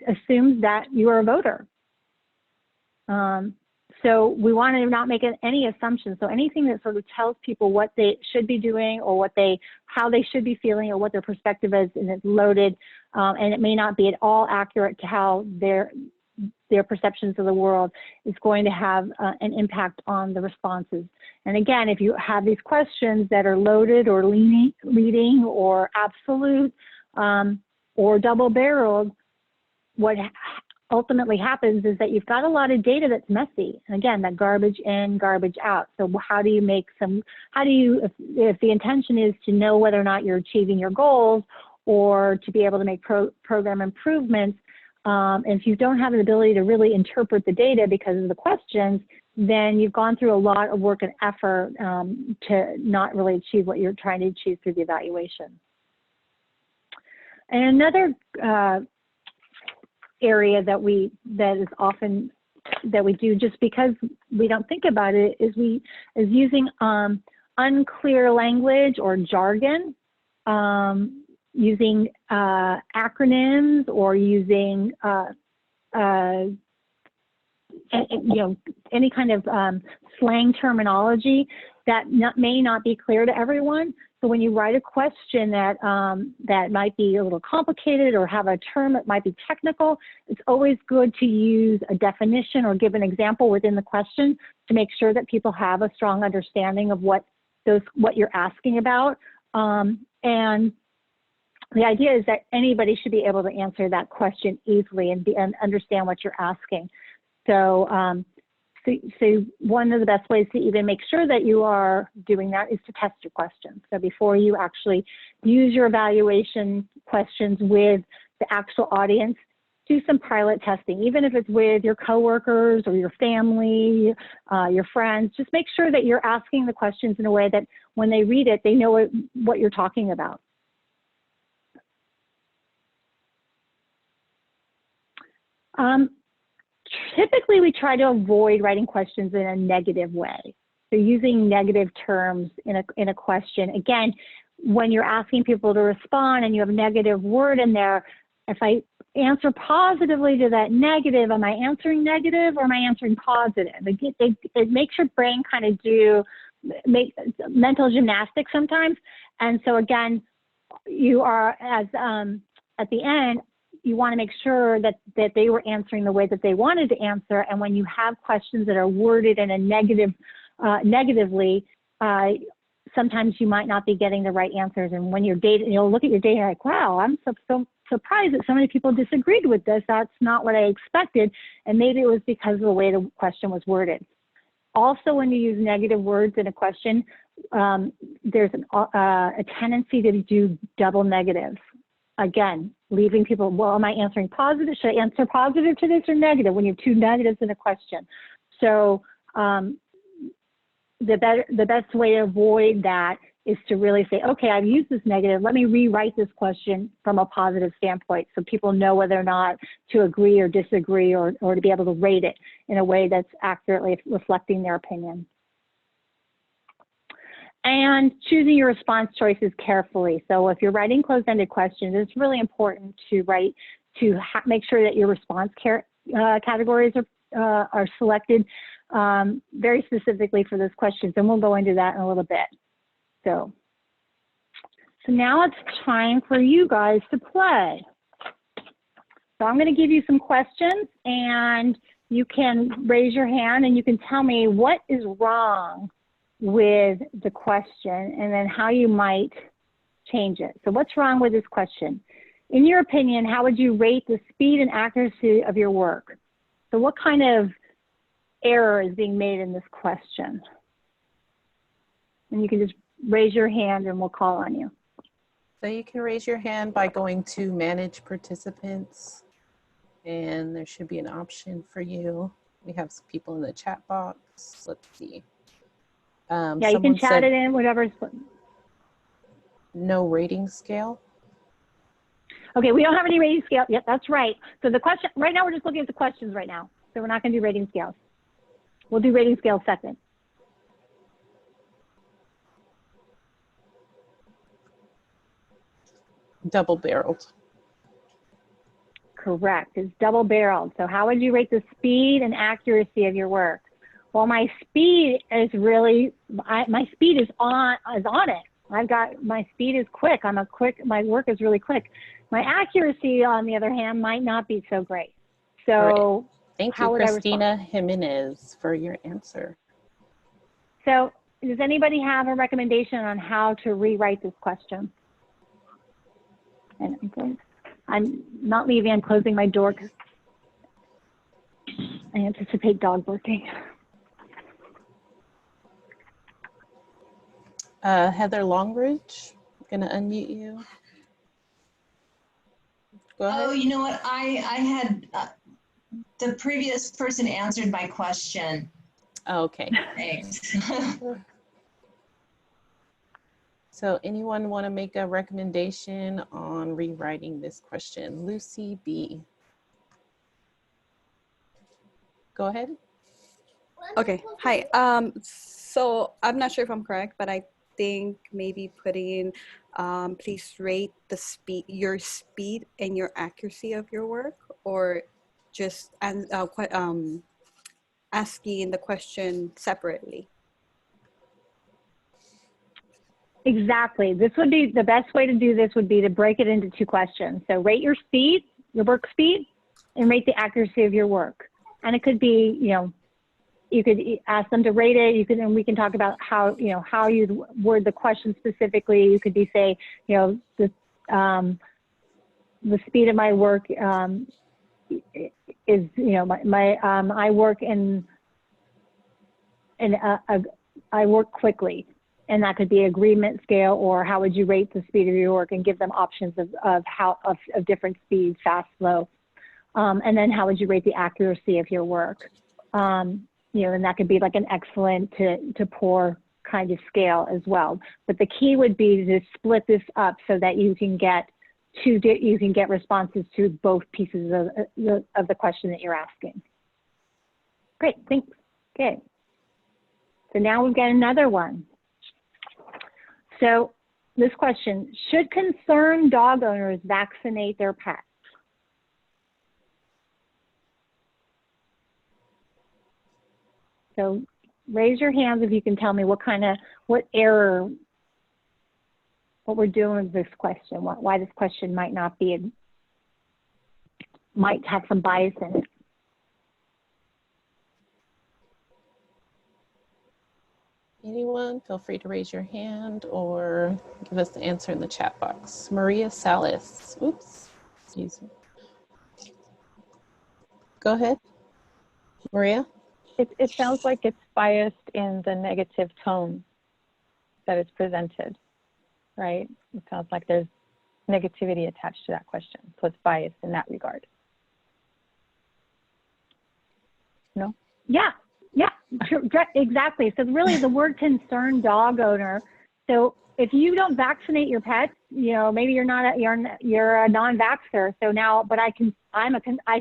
assumes that you are a voter. So we want to not make any assumptions. So anything that sort of tells people what they should be doing, or how they should be feeling, or what their perspective is, and it's loaded, and it may not be at all accurate to how their perceptions of the world, is going to have an impact on the responses. And again, if you have these questions that are loaded or leading or absolute or double-barreled, what ultimately happens is that you've got a lot of data that's messy. And again, that garbage in, garbage out. So how do you if the intention is to know whether or not you're achieving your goals, or to be able to make program improvements, and if you don't have an ability to really interpret the data because of the questions, then you've gone through a lot of work and effort to not really achieve what you're trying to achieve through the evaluation. And another area that we do just because we don't think about it is using unclear language or jargon, using acronyms, or using any kind of slang terminology that may not be clear to everyone. So when you write a question that might be a little complicated, or have a term that might be technical, it's always good to use a definition or give an example within the question to make sure that people have a strong understanding of what you're asking about. And the idea is that anybody should be able to answer that question easily and understand what you're asking. So, so one of the best ways to even make sure that you are doing that is to test your questions. So before you actually use your evaluation questions with the actual audience, do some pilot testing, even if it's with your coworkers or your family, your friends. Just make sure that you're asking the questions in a way that when they read it, they know what you're talking about. Typically, we try to avoid writing questions in a negative way. So using negative terms in a question. Again, when you're asking people to respond and you have a negative word in there, if I answer positively to that negative, am I answering negative or am I answering positive? It makes your brain kind of make mental gymnastics sometimes. And so again, you are, as at the end, you want to make sure that they were answering the way that they wanted to answer. And when you have questions that are worded in a negatively, sometimes you might not be getting the right answers. And when you'll look at your data like, wow, I'm so surprised that so many people disagreed with this. That's not what I expected. And maybe it was because of the way the question was worded. Also, when you use negative words in a question, there's a tendency to do double negatives. Again, leaving people, well, am I answering positive? Should I answer positive to this or negative when you have two negatives in a question? So the best way to avoid that is to really say, okay, I've used this negative. Let me rewrite this question from a positive standpoint so people know whether or not to agree or disagree or to be able to rate it in a way that's accurately reflecting their opinion. And choosing your response choices carefully. So if you're writing closed-ended questions, it's really important to make sure that your response categories are selected very specifically for those questions. And we'll go into that in a little bit. So now it's time for you guys to play. So I'm going to give you some questions and you can raise your hand and you can tell me what is wrong with the question and then how you might change it. So what's wrong with this question? In your opinion, how would you rate the speed and accuracy of your work? So what kind of error is being made in this question? And you can just raise your hand and we'll call on you. So you can raise your hand by going to manage participants and there should be an option for you. We have some people in the chat box. Let's see. Yeah, you can chat it in, whatever's. No rating scale. Okay, we don't have any rating scale. Yep, that's right. So the question, right now we're just looking at the questions right now. So we're not gonna do rating scales. We'll do rating scale second. Double-barreled. Correct, it's double-barreled. So how would you rate the speed and accuracy of your work? Well, my speed is really, my speed is on it. My speed is quick. My work is really quick. My accuracy, on the other hand, might not be so great. So Thank you, Christina Jimenez, for your answer. So does anybody have a recommendation on how to rewrite this question? And I'm not leaving, I'm closing my door because I anticipate dog barking. Heather Longridge, I'm gonna unmute you. Go ahead. Oh, you know what? I had, the previous person answered my question. Okay. Thanks. So anyone want to make a recommendation on rewriting this question? Lucy B. Go ahead. Okay, hi. So I'm not sure if I'm correct, but I think maybe putting please rate the your speed and your accuracy of your work, or just asking the question separately. Exactly. This would be the best way to do this would be to break it into two questions. So rate your speed, your work speed, and rate the accuracy of your work. And it could be, you could ask them to rate it. And we can talk about how, how you word the question specifically. You could be say, the speed of my work is, I work I work quickly. and that could be agreement scale, or how would you rate the speed of your work, and give them options of different speeds, fast, slow. And then how would you rate the accuracy of your work? You know, and that could be like an excellent to poor kind of scale as well. But the key would be to split this up so that you can get responses to both pieces of the question that you're asking. Great, thanks. Okay. So now we've got another one. So this question, should concerned dog owners vaccinate their pets? So raise your hands if you can tell me what we're doing with this question, why this question might have some bias in it. Anyone, feel free to raise your hand or give us the answer in the chat box. Maria Salas. Oops. Excuse me. Go ahead, Maria. It sounds like it's biased in the negative tone that is presented, right? It sounds like there's negativity attached to that question. So it's biased in that regard. No? Yeah, exactly. So really the word concerned dog owner. So if you don't vaccinate your pets, you know, maybe you're a non-vaxxer. So now, but I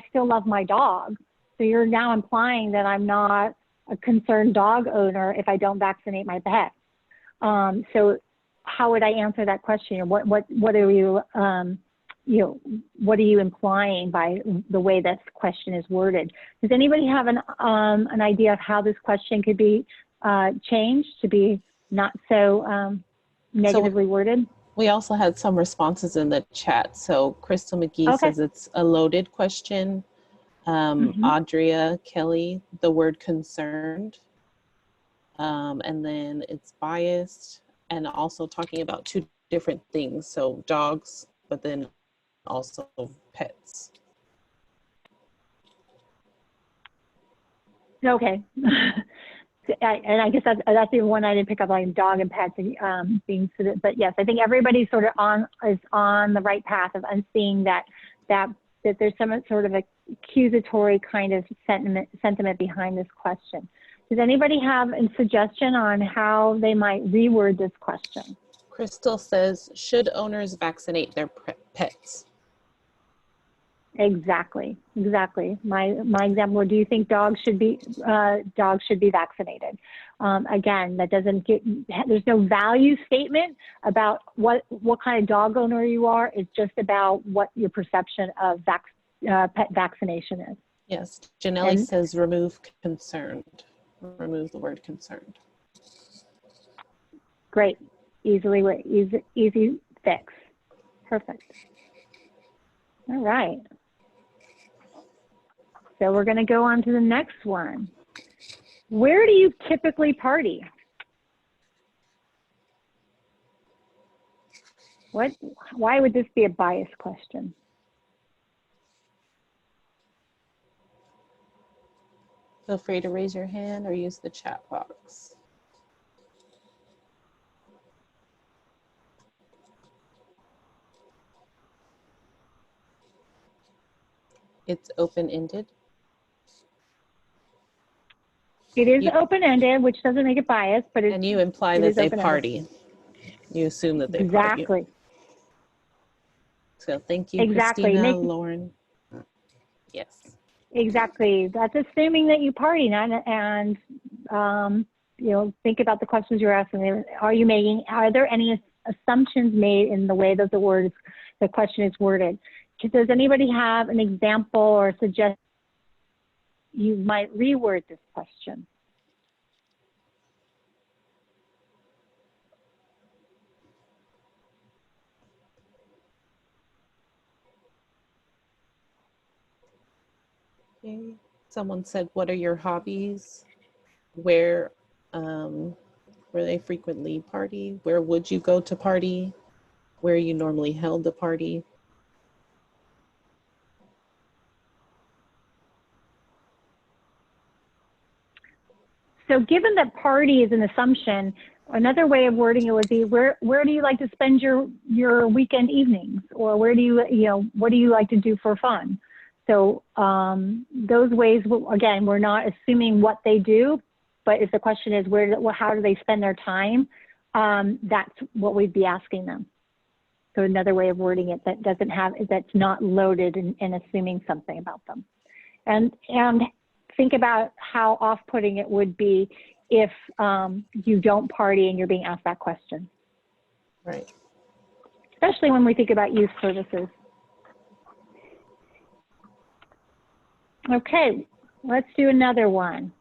still love my dog. So you're now implying that I'm not a concerned dog owner if I don't vaccinate my pet. So how would I answer that question? What are you, what are you implying by the way this question is worded? Does anybody have an idea of how this question could be changed to be not so negatively worded? We also had some responses in the chat. So Crystal McGee says it's a loaded question. Audria Kelly, the word concerned. And then it's biased, and also talking about two different things. So dogs, but then also pets. Okay. And I guess that's the one I didn't pick up, like dog and pets being sort of, but yes, I think everybody sort of is on the right path of seeing that there's some sort of accusatory kind of sentiment behind this question. Does anybody have a suggestion on how they might reword this question? Crystal says, should owners vaccinate their pets? Exactly. My example, do you think dogs should be vaccinated? Again, that doesn't there's no value statement about what kind of dog owner you are. It's just about what your perception of pet vaccination is. Yes, Janelle says remove concerned. Remove the word concerned. Great, easy fix. Perfect. All right. So we're going to go on to the next one. Where do you typically party? Why would this be a biased question? Feel free to raise your hand or use the chat box. It's open-ended. It is open-ended, which doesn't make it biased, but and you imply that they party. You assume that they party. Exactly. So thank you, Christina, Lauren. Yes. Exactly. That's assuming that you party, and think about the questions you're asking. Are there any assumptions made in the way that the question is worded? Does anybody have an example or suggest you might reword this question? Okay. Someone said, what are your hobbies? Where they frequently party? Where would you go to party? Where you normally held the party? So given that party is an assumption, Another way of wording it would be, where do you like to spend your weekend evenings? Or where do you, what do you like to do for fun? So those ways, again, we're not assuming what they do, but if the question is how do they spend their time, that's what we'd be asking them. So another way of wording it that's not loaded and assuming something about them. And think about how off-putting it would be if you don't party and you're being asked that question. Right. Especially when we think about youth services. Okay, let's do another one.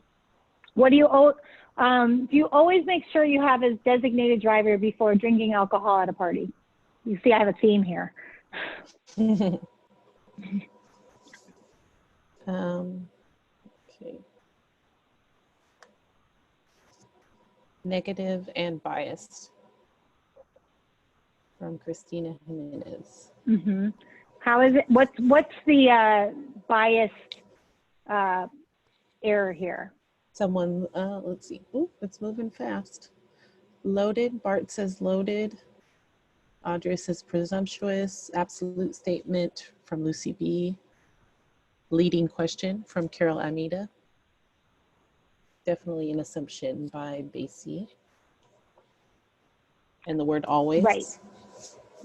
What do you always make sure you have a designated driver before drinking alcohol at a party? You see, I have a theme here. Okay. Negative and biased from Christina Jimenez. Mm-hmm. How is it? What's the biased error here? Someone, let's see. Ooh, it's moving fast. Loaded. Bart says loaded. Audrey says presumptuous. Absolute statement from Lucy B. Leading question from Carol Amida. Definitely an assumption by Basie. And the word always. Right.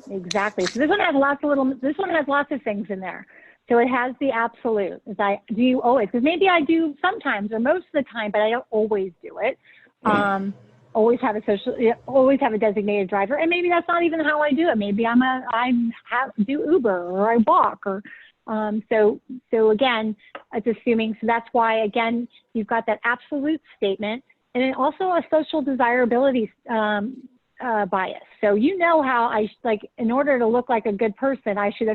Exactly. So this one has lots of things in there. So it has the absolute. Do you always? Because maybe I do sometimes or most of the time, but I don't always do it. Always have a designated driver, and maybe that's not even how I do it. Maybe do Uber or I walk or. So again, it's assuming, so that's why, again, you've got that absolute statement and then also a social desirability bias. So how in order to look like a good person, I should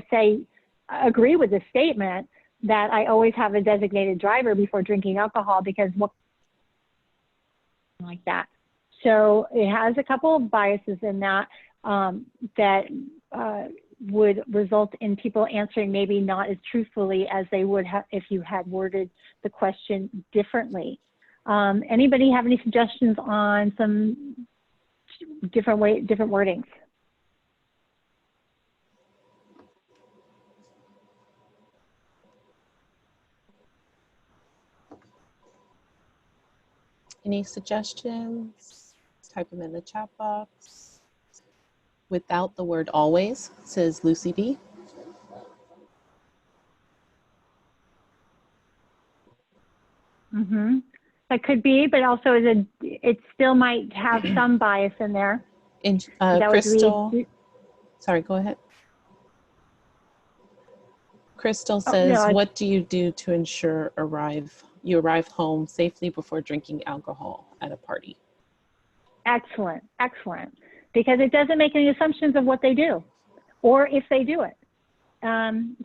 agree with the statement that I always have a designated driver before drinking alcohol because like that. So it has a couple of biases in that would result in people answering maybe not as truthfully as they would have if you had worded the question differently. Anybody have any suggestions on some different wordings? Any suggestions? Type them in the chat box. Without the word always, says Lucy B. Mm-hmm. That could be, but also it still might have some bias in there. Crystal, sorry, go ahead. Crystal says, what do you do to ensure you arrive home safely before drinking alcohol at a party? Excellent, excellent. Because it doesn't make any assumptions of what they do or if they do it.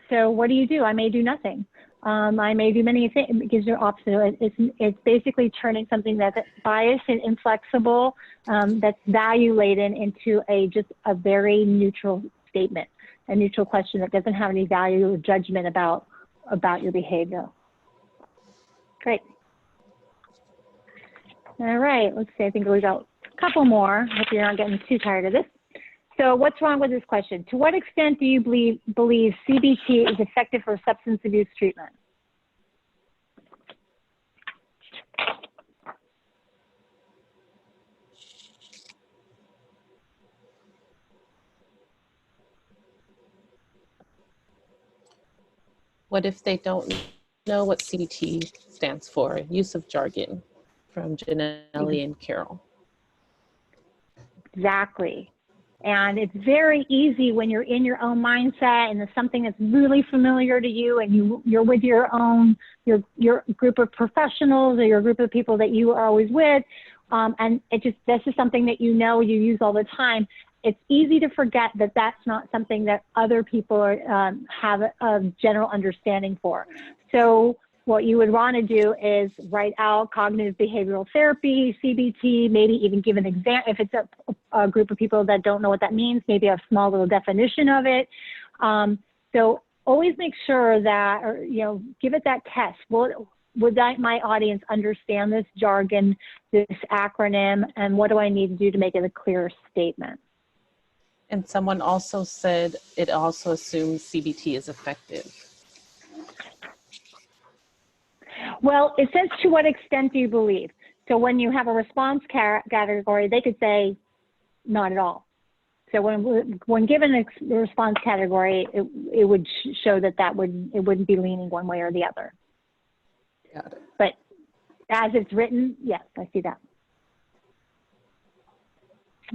So what do you do? I may do nothing. I may do many things. It gives you opposite. It's basically turning something that's biased and inflexible, that's value laden into just a very neutral statement, a neutral question that doesn't have any value or judgment about your behavior. Great. All right, let's see. I think we got a couple more. Hope you're not getting too tired of this. So what's wrong with this question? To what extent do you believe CBT is effective for substance abuse treatment? What if they don't know what CBT stands for? Use of jargon from Janelle and Carol. Exactly. And it's very easy when you're in your own mindset and it's something that's really familiar to you and you're with your group of professionals or your group of people that you are always with. And this is something that you use all the time. It's easy to forget that that's not something that other people have a general understanding for. So what you would want to do is write out cognitive behavioral therapy, CBT, maybe even give an example. If it's a group of people that don't know what that means, maybe a small little definition of it. So always make sure that, give it that test. Well, my audience understand this jargon, this acronym, and what do I need to do to make it a clear statement? And someone also said it also assumes CBT is effective. Well, it says to what extent do you believe? So when you have a response category, they could say not at all. So when given a response category, it would show that it wouldn't be leaning one way or the other. Got it. But as it's written, yes, I see that.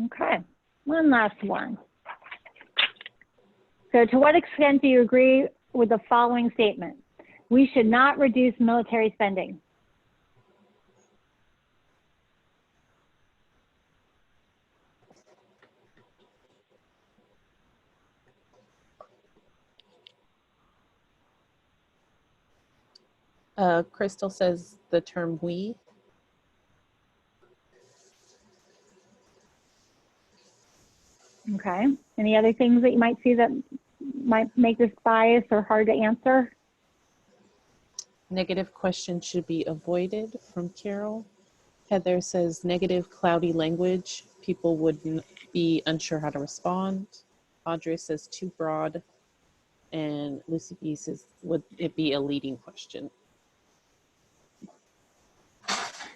Okay, one last one. So to what extent do you agree with the following statement? We should not reduce military spending. Crystal says the term we. Okay, any other things that you might see that might make this biased or hard to answer? Negative questions should be avoided from Carol. Heather says negative cloudy language. People would be unsure how to respond. Audrey says too broad. And Lucy B says, would it be a leading question?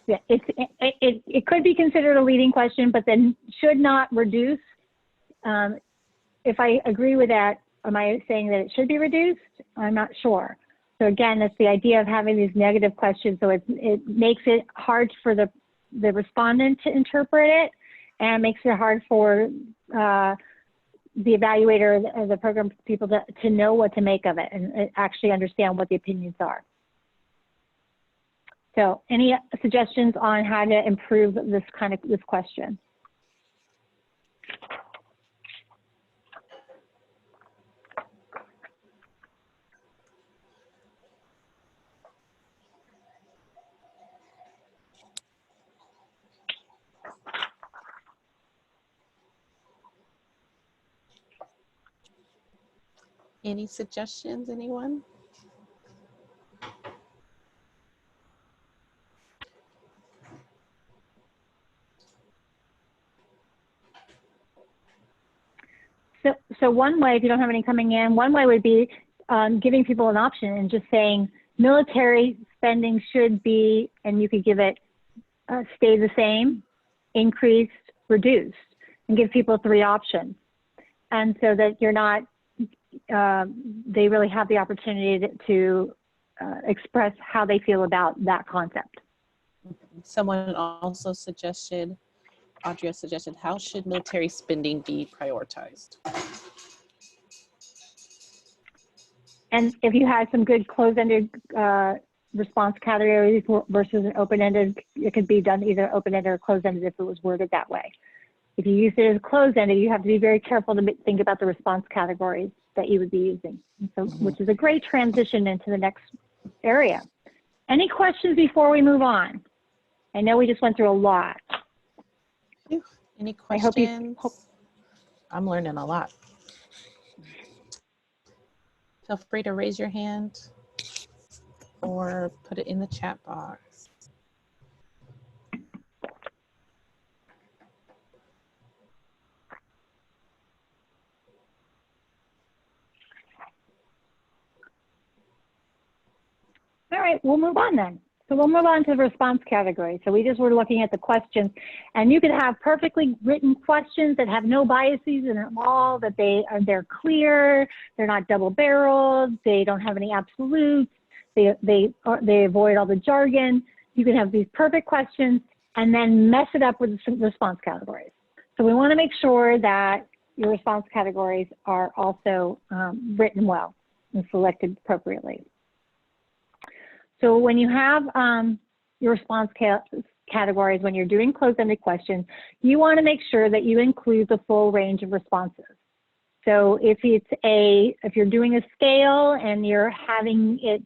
Yeah, it could be considered a leading question, but then should not reduce. If I agree with that, am I saying that it should be reduced? I'm not sure. So again, that's the idea of having these negative questions. So it makes it hard for the respondent to interpret it, and makes it hard for the evaluator, the program people to know what to make of it and actually understand what the opinions are. So any suggestions on how to improve this question? Any suggestions, anyone? So one way, if you don't have any coming in, one way would be giving people an option and just saying military spending should be, and you could give it stay the same, increased, reduced, and give people 3 options. And so that you're not, they really have the opportunity to express how they feel about that concept. Someone also suggested, Audrey suggested, how should military spending be prioritized? And if you had some good closed-ended response categories versus an open-ended, it could be done either open-ended or closed-ended if it was worded that way. If you use it as closed-ended, you have to be very careful to think about the response categories that you would be using. And so, which is a great transition into the next area. Any questions before we move on? I know we just went through a lot. Any questions? I'm learning a lot. Feel free to raise your hand or put it in the chat box. All right, we'll move on then. So we'll move on to the response category. So we just were looking at the questions, and you could have perfectly written questions that have no biases in them all, that they're clear, they're not double-barreled, they don't have any absolutes, they avoid all the jargon. You can have these perfect questions and then mess it up with the response categories. So we want to make sure that your response categories are also written well and selected appropriately. So when you have your response categories, when you're doing closed-ended questions, you want to make sure that you include the full range of responses. So if you're doing a scale and you're having it,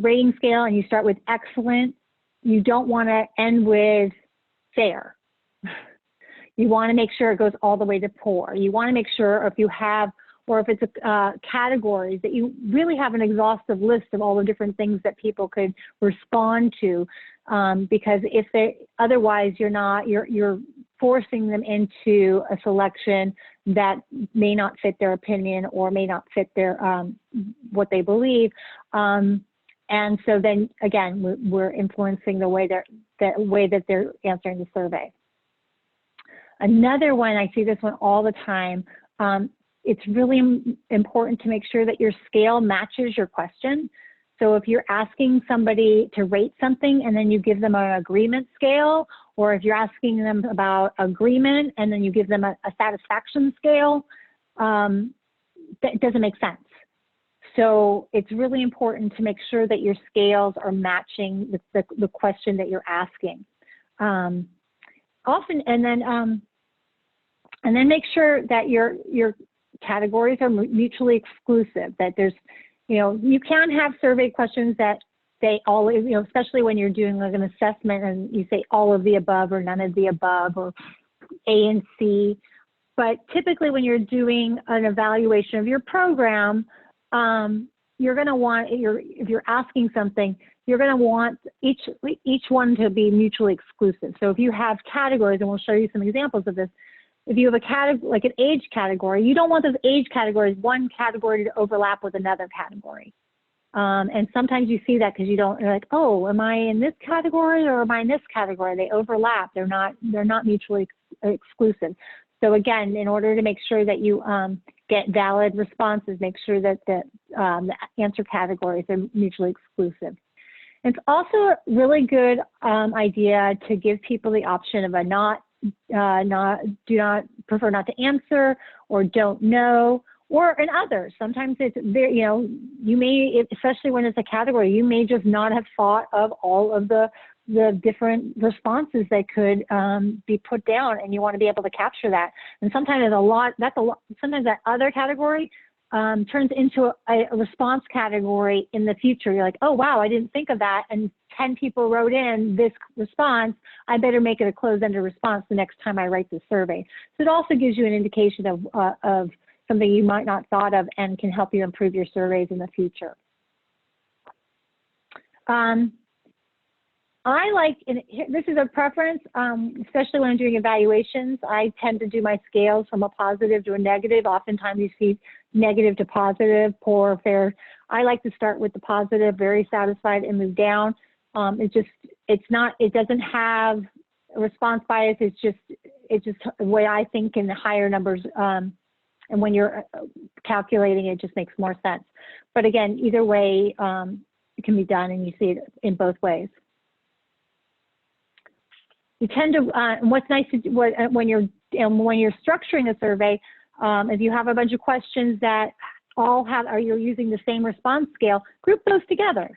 rating scale, and you start with excellent, you don't want to end with fair. You want to make sure it goes all the way to poor. You want to make sure if you have or if it's categories, that you really have an exhaustive list of all the different things that people could respond to, because if they otherwise you're forcing them into a selection that may not fit their opinion or may not fit their what they believe, and so then again we're influencing the way that they're answering the survey. Another one, I see this one all the time. It's really important to make sure that your scale matches your question. So if you're asking somebody to rate something and then you give them an agreement scale, or if you're asking them about agreement and then you give them a satisfaction scale, that doesn't make sense. So it's really important to make sure that your scales are matching the question that you're asking. Often, and then make sure that your categories are mutually exclusive, that there's, you can have survey questions that say all, especially when you're doing like an assessment and you say all of the above or none of the above or A and C. But typically when you're doing an evaluation of your program, you're going to want, if you're asking something, you're going to want each one to be mutually exclusive. So if you have categories, and we'll show you some examples of this, if you have a category, like an age category, you don't want those age categories, one category to overlap with another category. And sometimes you see that because you're like, oh, am I in this category or am I in this category? They overlap. They're not mutually exclusive. So again, in order to make sure that you get valid responses, make sure that the answer categories are mutually exclusive. It's also a really good idea to give people the option of a prefer not to answer, or don't know, or an other. Sometimes it's very, you may, especially when it's a category, you may just not have thought of all of the different responses that could be put down, and you want to be able to capture that. And sometimes sometimes that other category turns into a response category in the future. You're like, oh, wow, I didn't think of that. And 10 people wrote in this response. I better make it a closed-ended response the next time I write the survey. So it also gives you an indication of something you might not thought of and can help you improve your surveys in the future. I like, this is a preference, especially when I'm doing evaluations. I tend to do my scales from a positive to a negative. Oftentimes you see negative to positive, poor, fair. I like to start with the positive, very satisfied, and move down. It doesn't have a response bias. It's just the way I think in the higher numbers. And when you're calculating, it just makes more sense. But again, either way, it can be done, and you see it in both ways. You tend to, what's nice to do when you're structuring a survey, if you have a bunch of questions that all you're using the same response scale, group those together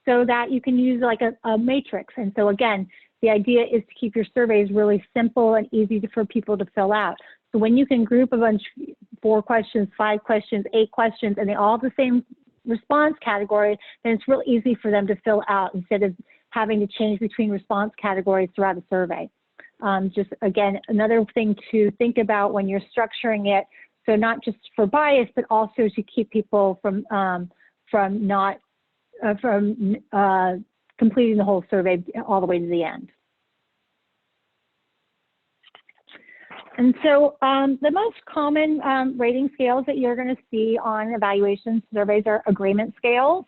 so that you can use like a matrix. And so again, the idea is to keep your surveys really simple and easy for people to fill out. So when you can group a bunch, 4 questions, 5 questions, 8 questions, and they all have the same response category, then it's real easy for them to fill out instead of having to change between response categories throughout a survey. Just again, another thing to think about when you're structuring it, so not just for bias, but also to keep people from completing the whole survey all the way to the end. And so the most common rating scales that you're going to see on evaluation surveys are agreement scales.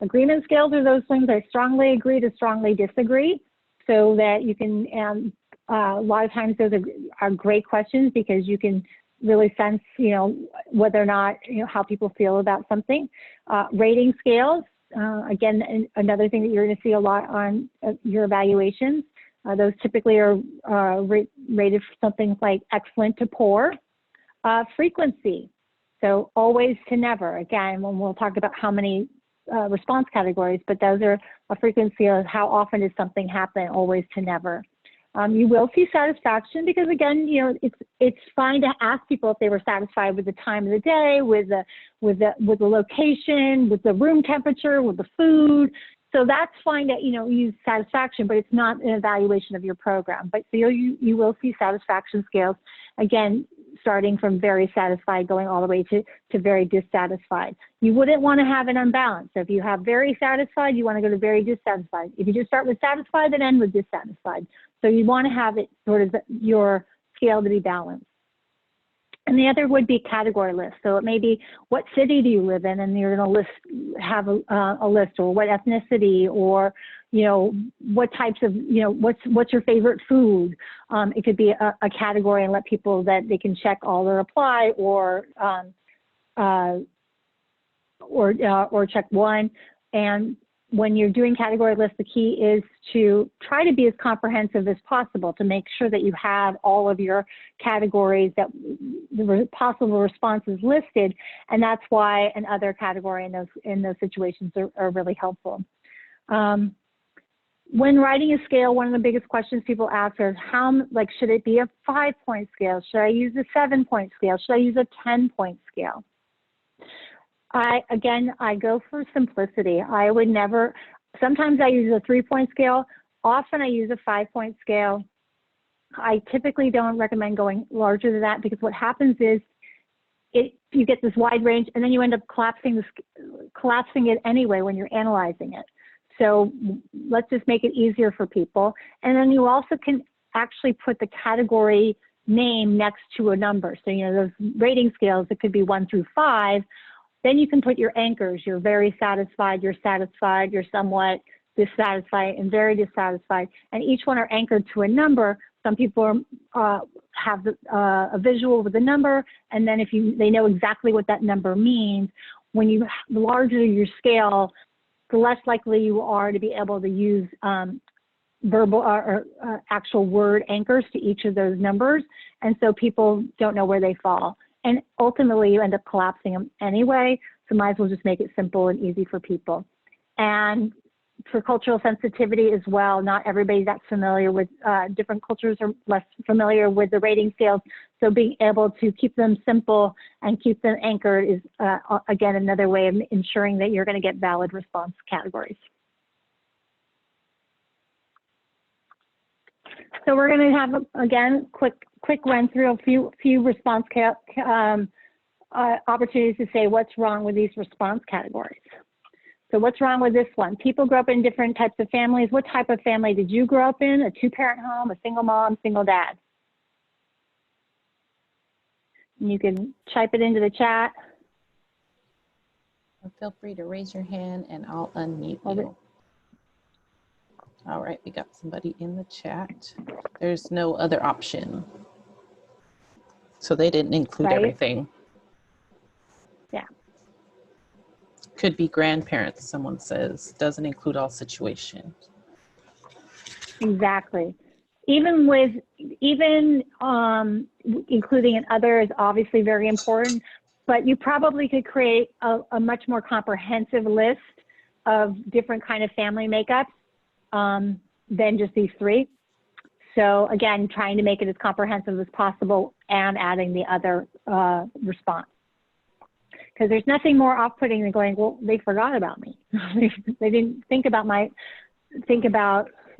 Agreement scales are those things that strongly agree to strongly disagree, so that you can, a lot of times those are great questions because you can really sense, whether or not, how people feel about something. Rating scales, again, another thing that you're going to see a lot on your evaluations. Those typically are rated for something like excellent to poor. Frequency, so always to never. Again, when we'll talk about how many response categories, but those are a frequency of how often does something happen, always to never. You will see satisfaction because again, it's fine to ask people if they were satisfied with the time of the day, with the location, with the room temperature, with the food. So that's fine that use satisfaction, but it's not an evaluation of your program. But so you will see satisfaction scales. Again, starting from very satisfied, going all the way to very dissatisfied. You wouldn't want to have an unbalance. So if you have very satisfied, you want to go to very dissatisfied. If you just start with satisfied, then end with dissatisfied. So you want to have it sort of your scale to be balanced. And the other would be category list. So it may be, what city do you live in? And you're going to have a list, or what ethnicity, or, you know, what types of, you know, what's your favorite food? It could be a category, and let people that they can check all or apply, or check one. And when you're doing category lists, the key is to try to be as comprehensive as possible to make sure that you have all of your categories, that the possible responses listed. And that's why an other category in those situations are really helpful. When writing a scale, one of the biggest questions people ask is should it be a 5-point scale? Should I use a 7-point scale? Should I use a 10-point scale? I go for simplicity. I would never, sometimes I use a 3-point scale. Often I use a 5-point scale. I typically don't recommend going larger than that, because what happens is you get this wide range, and then you end up collapsing it anyway when you're analyzing it. So let's just make it easier for people. And then you also can actually put the category name next to a number. So, you know, those rating scales, it could be 1 through 5. Then you can put your anchors. You're very satisfied, you're satisfied, you're somewhat dissatisfied, and very dissatisfied. And each one are anchored to a number. Some people have a visual with a number, and then they know exactly what that number means. The larger your scale, the less likely you are to be able to use verbal or actual word anchors to each of those numbers. And so people don't know where they fall. And ultimately, you end up collapsing them anyway, so might as well just make it simple and easy for people. And for cultural sensitivity as well, not everybody's that familiar with, different cultures are less familiar with the rating scales, so being able to keep them simple and keep them anchored is, again, another way of ensuring that you're going to get valid response categories. So we're going to have, again, quick run through a few response opportunities to say what's wrong with these response categories. So what's wrong with this one? People grow up in different types of families. What type of family did you grow up in? A 2-parent home, a single mom, single dad? And you can type it into the chat. Feel free to raise your hand and I'll unmute you. All right, we got somebody in the chat. There's no other option. So they didn't include everything. Yeah. Could be grandparents, someone says, doesn't include all situations. Exactly. Even including an other is obviously very important, but you probably could create a much more comprehensive list of different kind of family makeups than just these 3. So again, trying to make it as comprehensive as possible and adding the other response. Because there's nothing more off-putting than going, well, they forgot about me. They didn't think about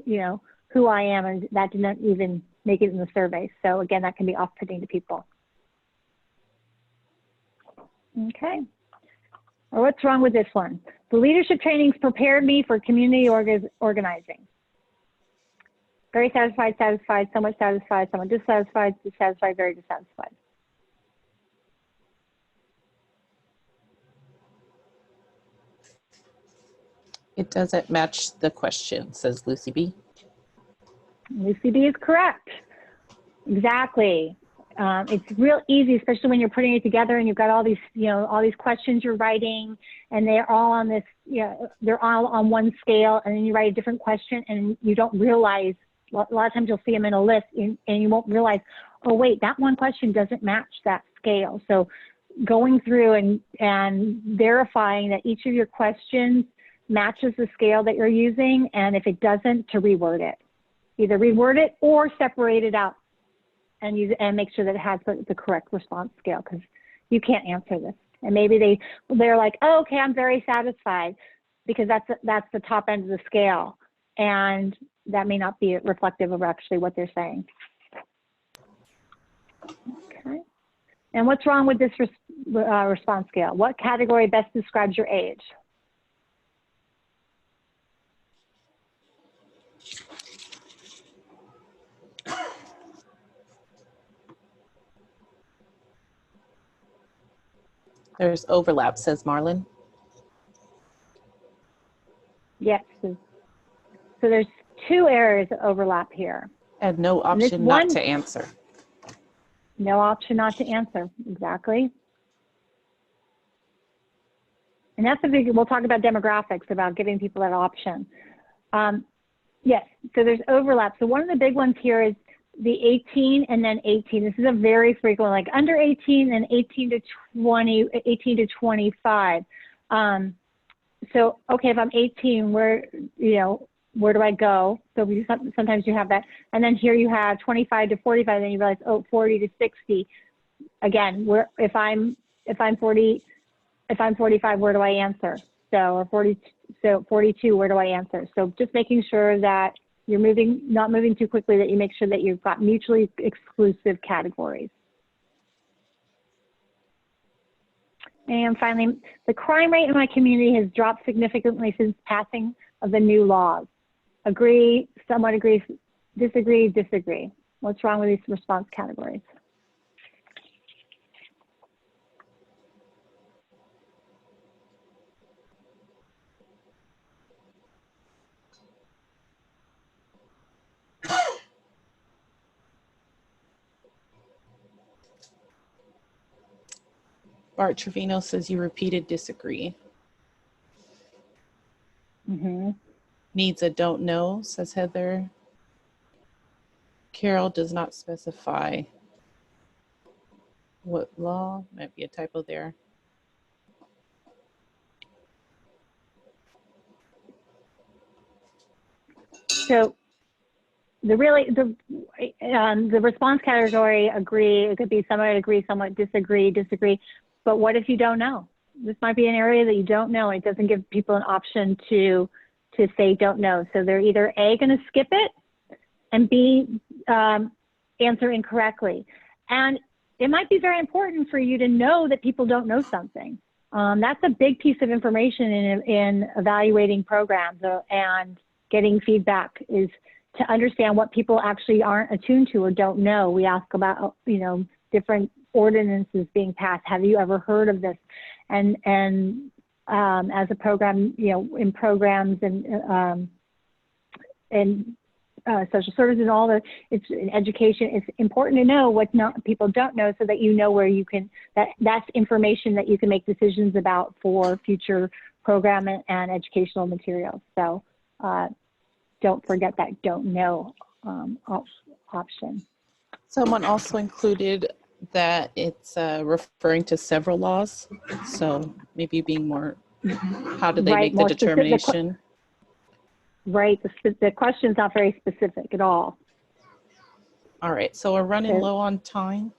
you know, who I am, and that didn't even make it in the survey. So again, that can be off-putting to people. Okay. Or what's wrong with this one? The leadership trainings prepared me for community organizing. Very satisfied, satisfied, somewhat dissatisfied, dissatisfied, very dissatisfied. It doesn't match the question, says Lucy B. Lucy B is correct. Exactly. It's real easy, especially when you're putting it together and you've got all these, you know, all these questions you're writing, and they're all on this, you know, they're all on one scale, and then you write a different question and you don't realize, a lot of times you'll see them in a list and you won't realize, oh wait, that one question doesn't match that scale. So going through and verifying that each of your questions matches the scale that you're using, and if it doesn't, to reword it. Either reword it or separate it out and use it, and make sure that it has the correct response scale, because you can't answer this. And maybe they're like, oh, okay, I'm very satisfied, because that's the top end of the scale, and that may not be reflective of actually what they're saying. Okay. And what's wrong with this response scale? What category best describes your age? There's overlap, says Marlon. Yes. So there's 2 areas of overlap here. And no option not to answer. No option not to answer, exactly. And that's a big, we'll talk about demographics, about giving people that option. Yes, so there's overlap. So one of the big ones here is the 18 and then 18. This is a very frequent, like under 18 and 18 to 20, 18 to 25. So, okay, if I'm 18, where do I go? So sometimes you have that. And then here you have 25 to 45, then you realize, oh, 40 to 60. Again, if I'm 45, where do I answer? So, or 42, where do I answer? So just making sure that you're not moving too quickly, that you make sure that you've got mutually exclusive categories. And finally, the crime rate in my community has dropped significantly since passing of the new laws. Agree, somewhat agree, disagree, disagree. What's wrong with these response categories? Bart Trevino says you repeated disagree. Mm-hmm. Needs a don't know, says Heather. Carol does not specify what law. Might be a typo there. So the response category, agree, it could be somewhat agree, somewhat disagree, disagree. But what if you don't know? This might be an area that you don't know. It doesn't give people an option to say don't know. So they're either A, going to skip it, and B, answer incorrectly. And it might be very important for you to know that people don't know something. That's a big piece of information in evaluating programs and getting feedback, is to understand what people actually aren't attuned to or don't know. We ask about, different ordinances being passed. Have you ever heard of this? And as a program, in programs and social services and all it's in education, it's important to know what people don't know, so that you know where you can, that's information that you can make decisions about for future program and educational materials. So don't forget that don't know option. Someone also included that it's referring to several laws. So maybe being more, how do they make the determination? Right, the question's not very specific at all. All right, so we're running low on time.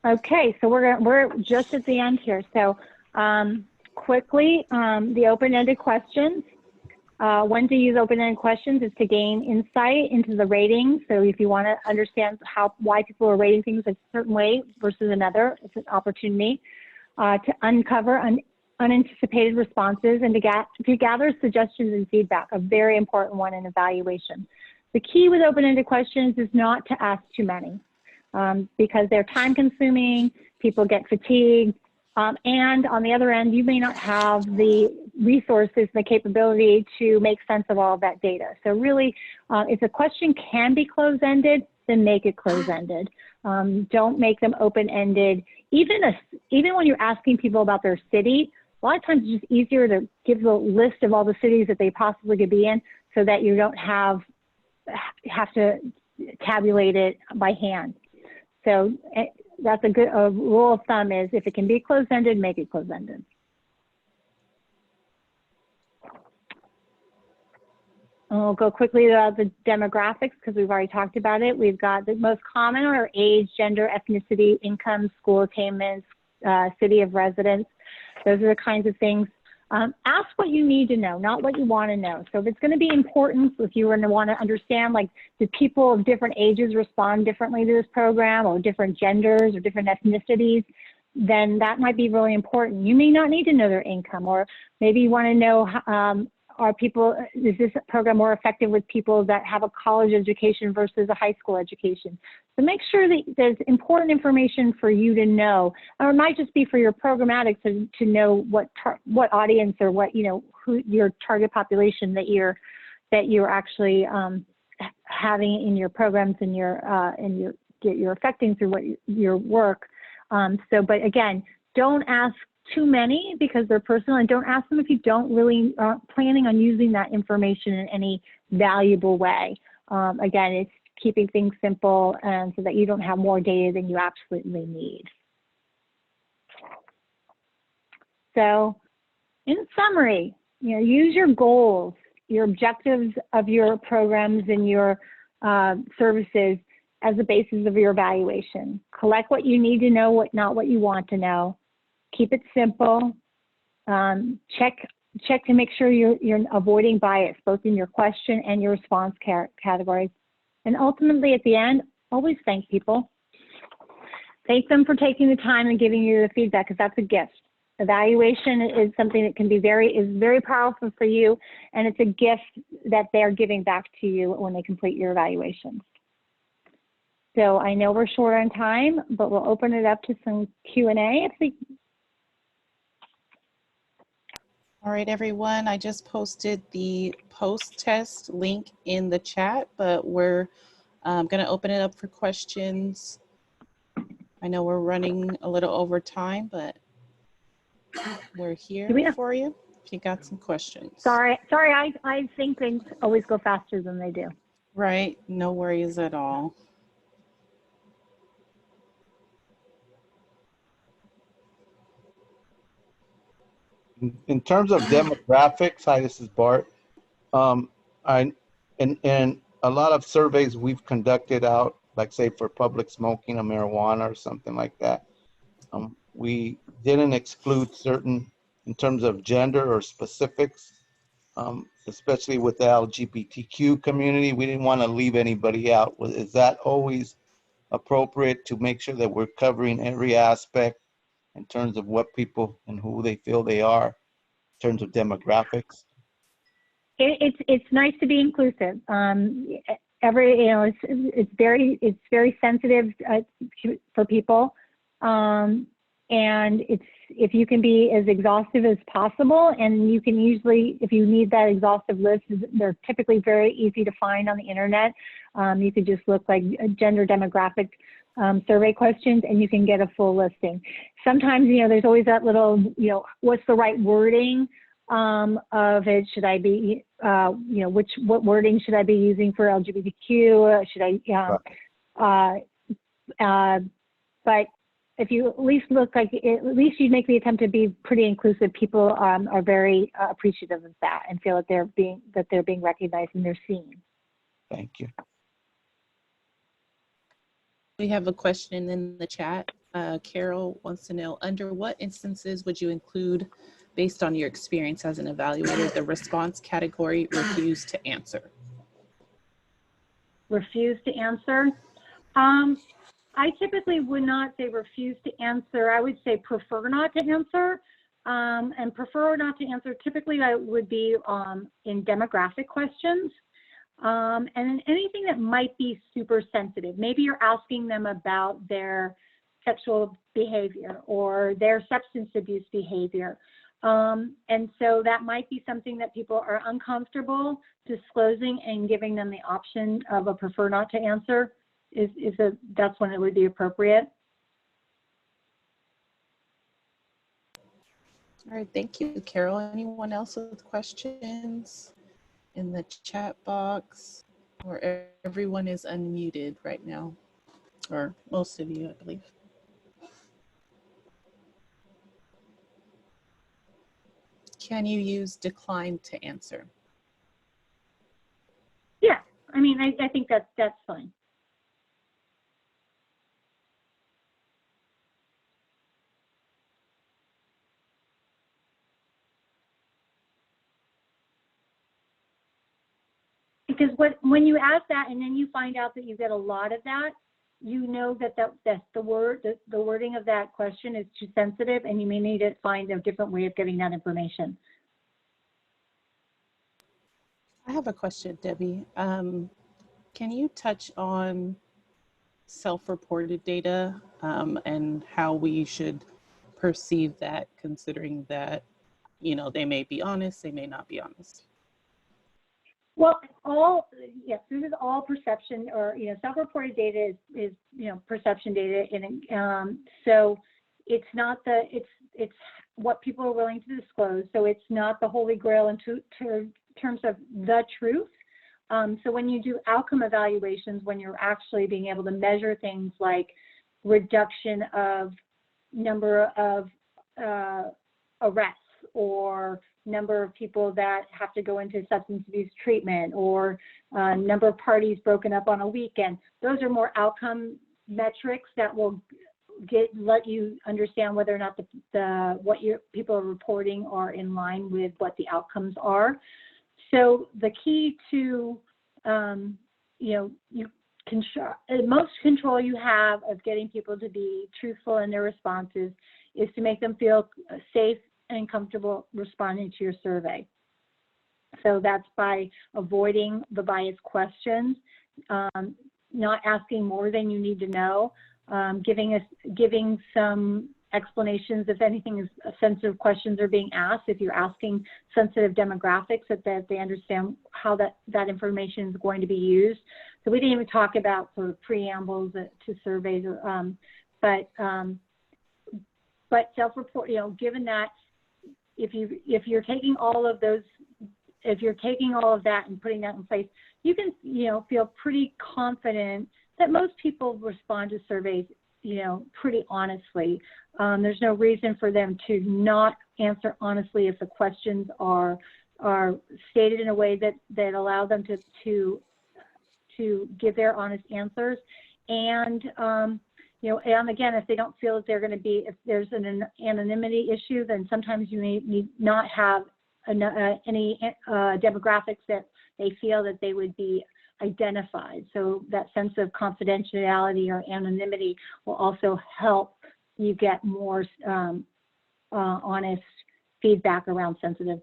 Okay, so we're just at the end here. So quickly, the open-ended questions. When to use open-ended questions is to gain insight into the rating. So if you want to understand why people are rating things a certain way versus another, it's an opportunity to uncover unanticipated responses and to gather suggestions and feedback, a very important one in evaluation. The key with open-ended questions is not to ask too many because they're time-consuming, people get fatigued, and on the other end, you may not have the resources and the capability to make sense of all of that data. So really, if a question can be closed-ended, then make it closed-ended. Don't make them open-ended. Even when you're asking people about their city, a lot of times it's just easier to give the list of all the cities that they possibly could be in, so that you don't have to tabulate it by hand. So that's a good rule of thumb, is if it can be closed-ended, make it closed-ended. And we'll go quickly about the demographics because we've already talked about it. We've got the most common are age, gender, ethnicity, income, school attainments, city of residence. Those are the kinds of things. Ask what you need to know, not what you want to know. So if it's going to be important, if you're going to want to understand, like, do people of different ages respond differently to this program, or different genders or different ethnicities, then that might be really important. You may not need to know their income, or maybe you want to know, is this program more effective with people that have a college education versus a high school education? So make sure that there's important information for you to know, or it might just be for your programmatic to know what audience, or what, who your target population that you're actually having in your programs and you're affecting through your work. But again, don't ask too many because they're personal, and don't ask them if you don't really planning on using that information in any valuable way. Again, it's keeping things simple, and so that you don't have more data than you absolutely need. So in summary, use your goals, your objectives of your programs and your services as the basis of your evaluation. Collect what you need to know, not what you want to know. Keep it simple. Check to make sure you're avoiding bias, both in your question and your response categories. And ultimately, at the end, always thank people. Thank them for taking the time and giving you the feedback, because that's a gift. Evaluation is something that can be very powerful for you, and it's a gift that they're giving back to you when they complete your evaluations. So I know we're short on time, but we'll open it up to some Q&A. All right, everyone, I just posted the post-test link in the chat, but we're going to open it up for questions. I know we're running a little over time, but we're here for you if you got some questions. Sorry, I think things always go faster than they do. Right, no worries at all. In terms of demographics, hi, this is Bart. In a lot of surveys we've conducted out, like say for public smoking of marijuana or something like that, we didn't exclude certain in terms of gender or specifics, especially with the LGBTQ community. We didn't want to leave anybody out. Is that always appropriate to make sure that we're covering every aspect in terms of what people and who they feel they are in terms of demographics? It's nice to be inclusive. It's very sensitive for people, and if you can be as exhaustive as possible, and you can usually, if you need that exhaustive list, they're typically very easy to find on the internet. You could just look like gender demographic survey questions, and you can get a full listing. Sometimes, there's always that little, what's the right wording of it? Should I be, what wording should I be using for LGBTQ? Should I, but if you at least look like, at least you make the attempt to be pretty inclusive, people are very appreciative of that and feel that they're being recognized and they're seen. Thank you. We have a question in the chat. Carol wants to know, under what instances would you include, based on your experience as an evaluator, the response category refuse to answer? Refuse to answer? I typically would not say refuse to answer. I would say prefer not to answer. And prefer not to answer, typically that would be in demographic questions. And in anything that might be super sensitive. Maybe you're asking them about their sexual behavior or their substance abuse behavior. And so that might be something that people are uncomfortable disclosing, and giving them the option of a prefer not to answer that's when it would be appropriate. All right, thank you, Carol. Anyone else with questions in the chat box? Or everyone is unmuted right now, or most of you, I believe. Can you use decline to answer? Yeah, I mean, I think that's fine. because when you ask that and then you find out that you get a lot of that, you know that the wording of that question is too sensitive, and you may need to find a different way of getting that information. I have a question, Debbie. Can you touch on self-reported data and how we should perceive that, considering that, you know, they may be honest, they may not be honest? Well, yes, this is all perception, or, you know, self-reported data is, you know, perception data. And so it's not it's what people are willing to disclose. So it's not the holy grail in terms of the truth. So when you do outcome evaluations, when you're actually being able to measure things like reduction of number of arrests, or number of people that have to go into substance abuse treatment, or number of parties broken up on a weekend, those are more outcome metrics that will let you understand whether or not what your people are reporting are in line with what the outcomes are. So the key to, you know, most control you have of getting people to be truthful in their responses is to make them feel safe and comfortable responding to your survey. So that's by avoiding the biased questions, not asking more than you need to know, giving some explanations if anything is sensitive questions are being asked. If you're asking sensitive demographics, that they understand how that information is going to be used. So we didn't even talk about sort of preambles to surveys, but self-report. You know, given that if you're taking all of those, if you're taking all of that and putting that in place, you can, you know, feel pretty confident that most people respond to surveys, you know, pretty honestly. There's no reason for them to not answer honestly if the questions are stated in a way that allow them to give their honest answers. And you know, and again, if they don't feel that they're going to be, if there's an anonymity issue, then sometimes you may need not have any demographics that they feel that they would be identified. So that sense of confidentiality or anonymity will also help you get more honest feedback around sensitive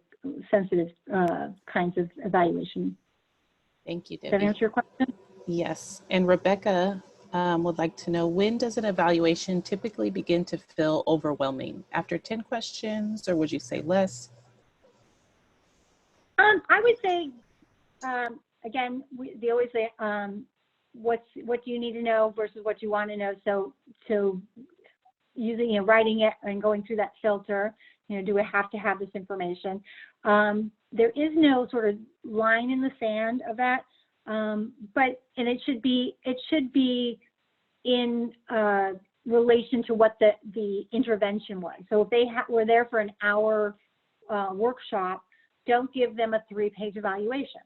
kinds of evaluation. Thank you, Debbie. Does that answer your question? Yes. And Rebecca would like to know, when does an evaluation typically begin to feel overwhelming? After 10 questions, or would you say less? I would say, again, they always say, what do you need to know versus what you want to know. So using, you know, writing it and going through that filter, you know, do we have to have this information? There is no sort of line in the sand of that, but it should be in relation to what the intervention was. So if they were there for an hour workshop, don't give them a 3-page evaluation.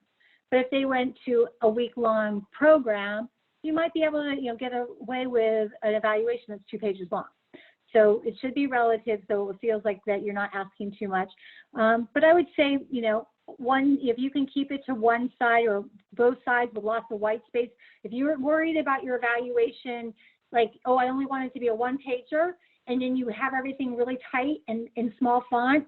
But if they went to a week-long program, you might be able to, you know, get away with an evaluation that's 2 pages long. So it should be relative, so it feels like that you're not asking too much. But I would say, you know, if you can keep it to one side or both sides with lots of white space. If you're worried about your evaluation, like, oh, I only want it to be a 1-pager, and then you have everything really tight and in small font,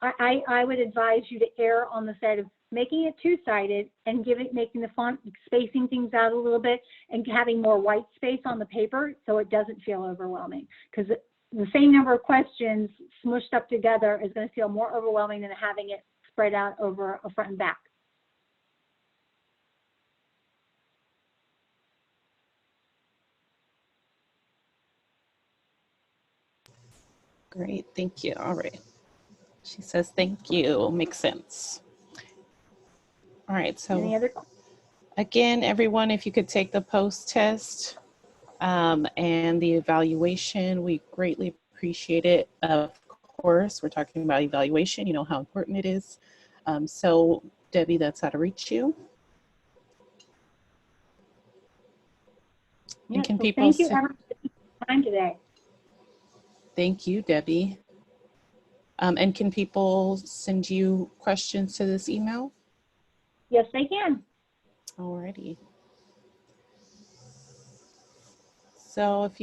I would advise you to err on the side of making it 2-sided and making the font, spacing things out a little bit, and having more white space on the paper so it doesn't feel overwhelming. Because the same number of questions smushed up together is going to feel more overwhelming than having it spread out over a front and back. Great, thank you. All right. She says, thank you, makes sense. All right, so Any other questions? Again, everyone, if you could take the post test and the evaluation, we greatly appreciate it. Of course, we're talking about evaluation, you know how important it is. So Debbie, that's how to reach you. Yeah, And can so people thank you everyone for taking the time today. Thank you, Debbie. And can people send you questions to this email? Yes, they can. Alrighty. So if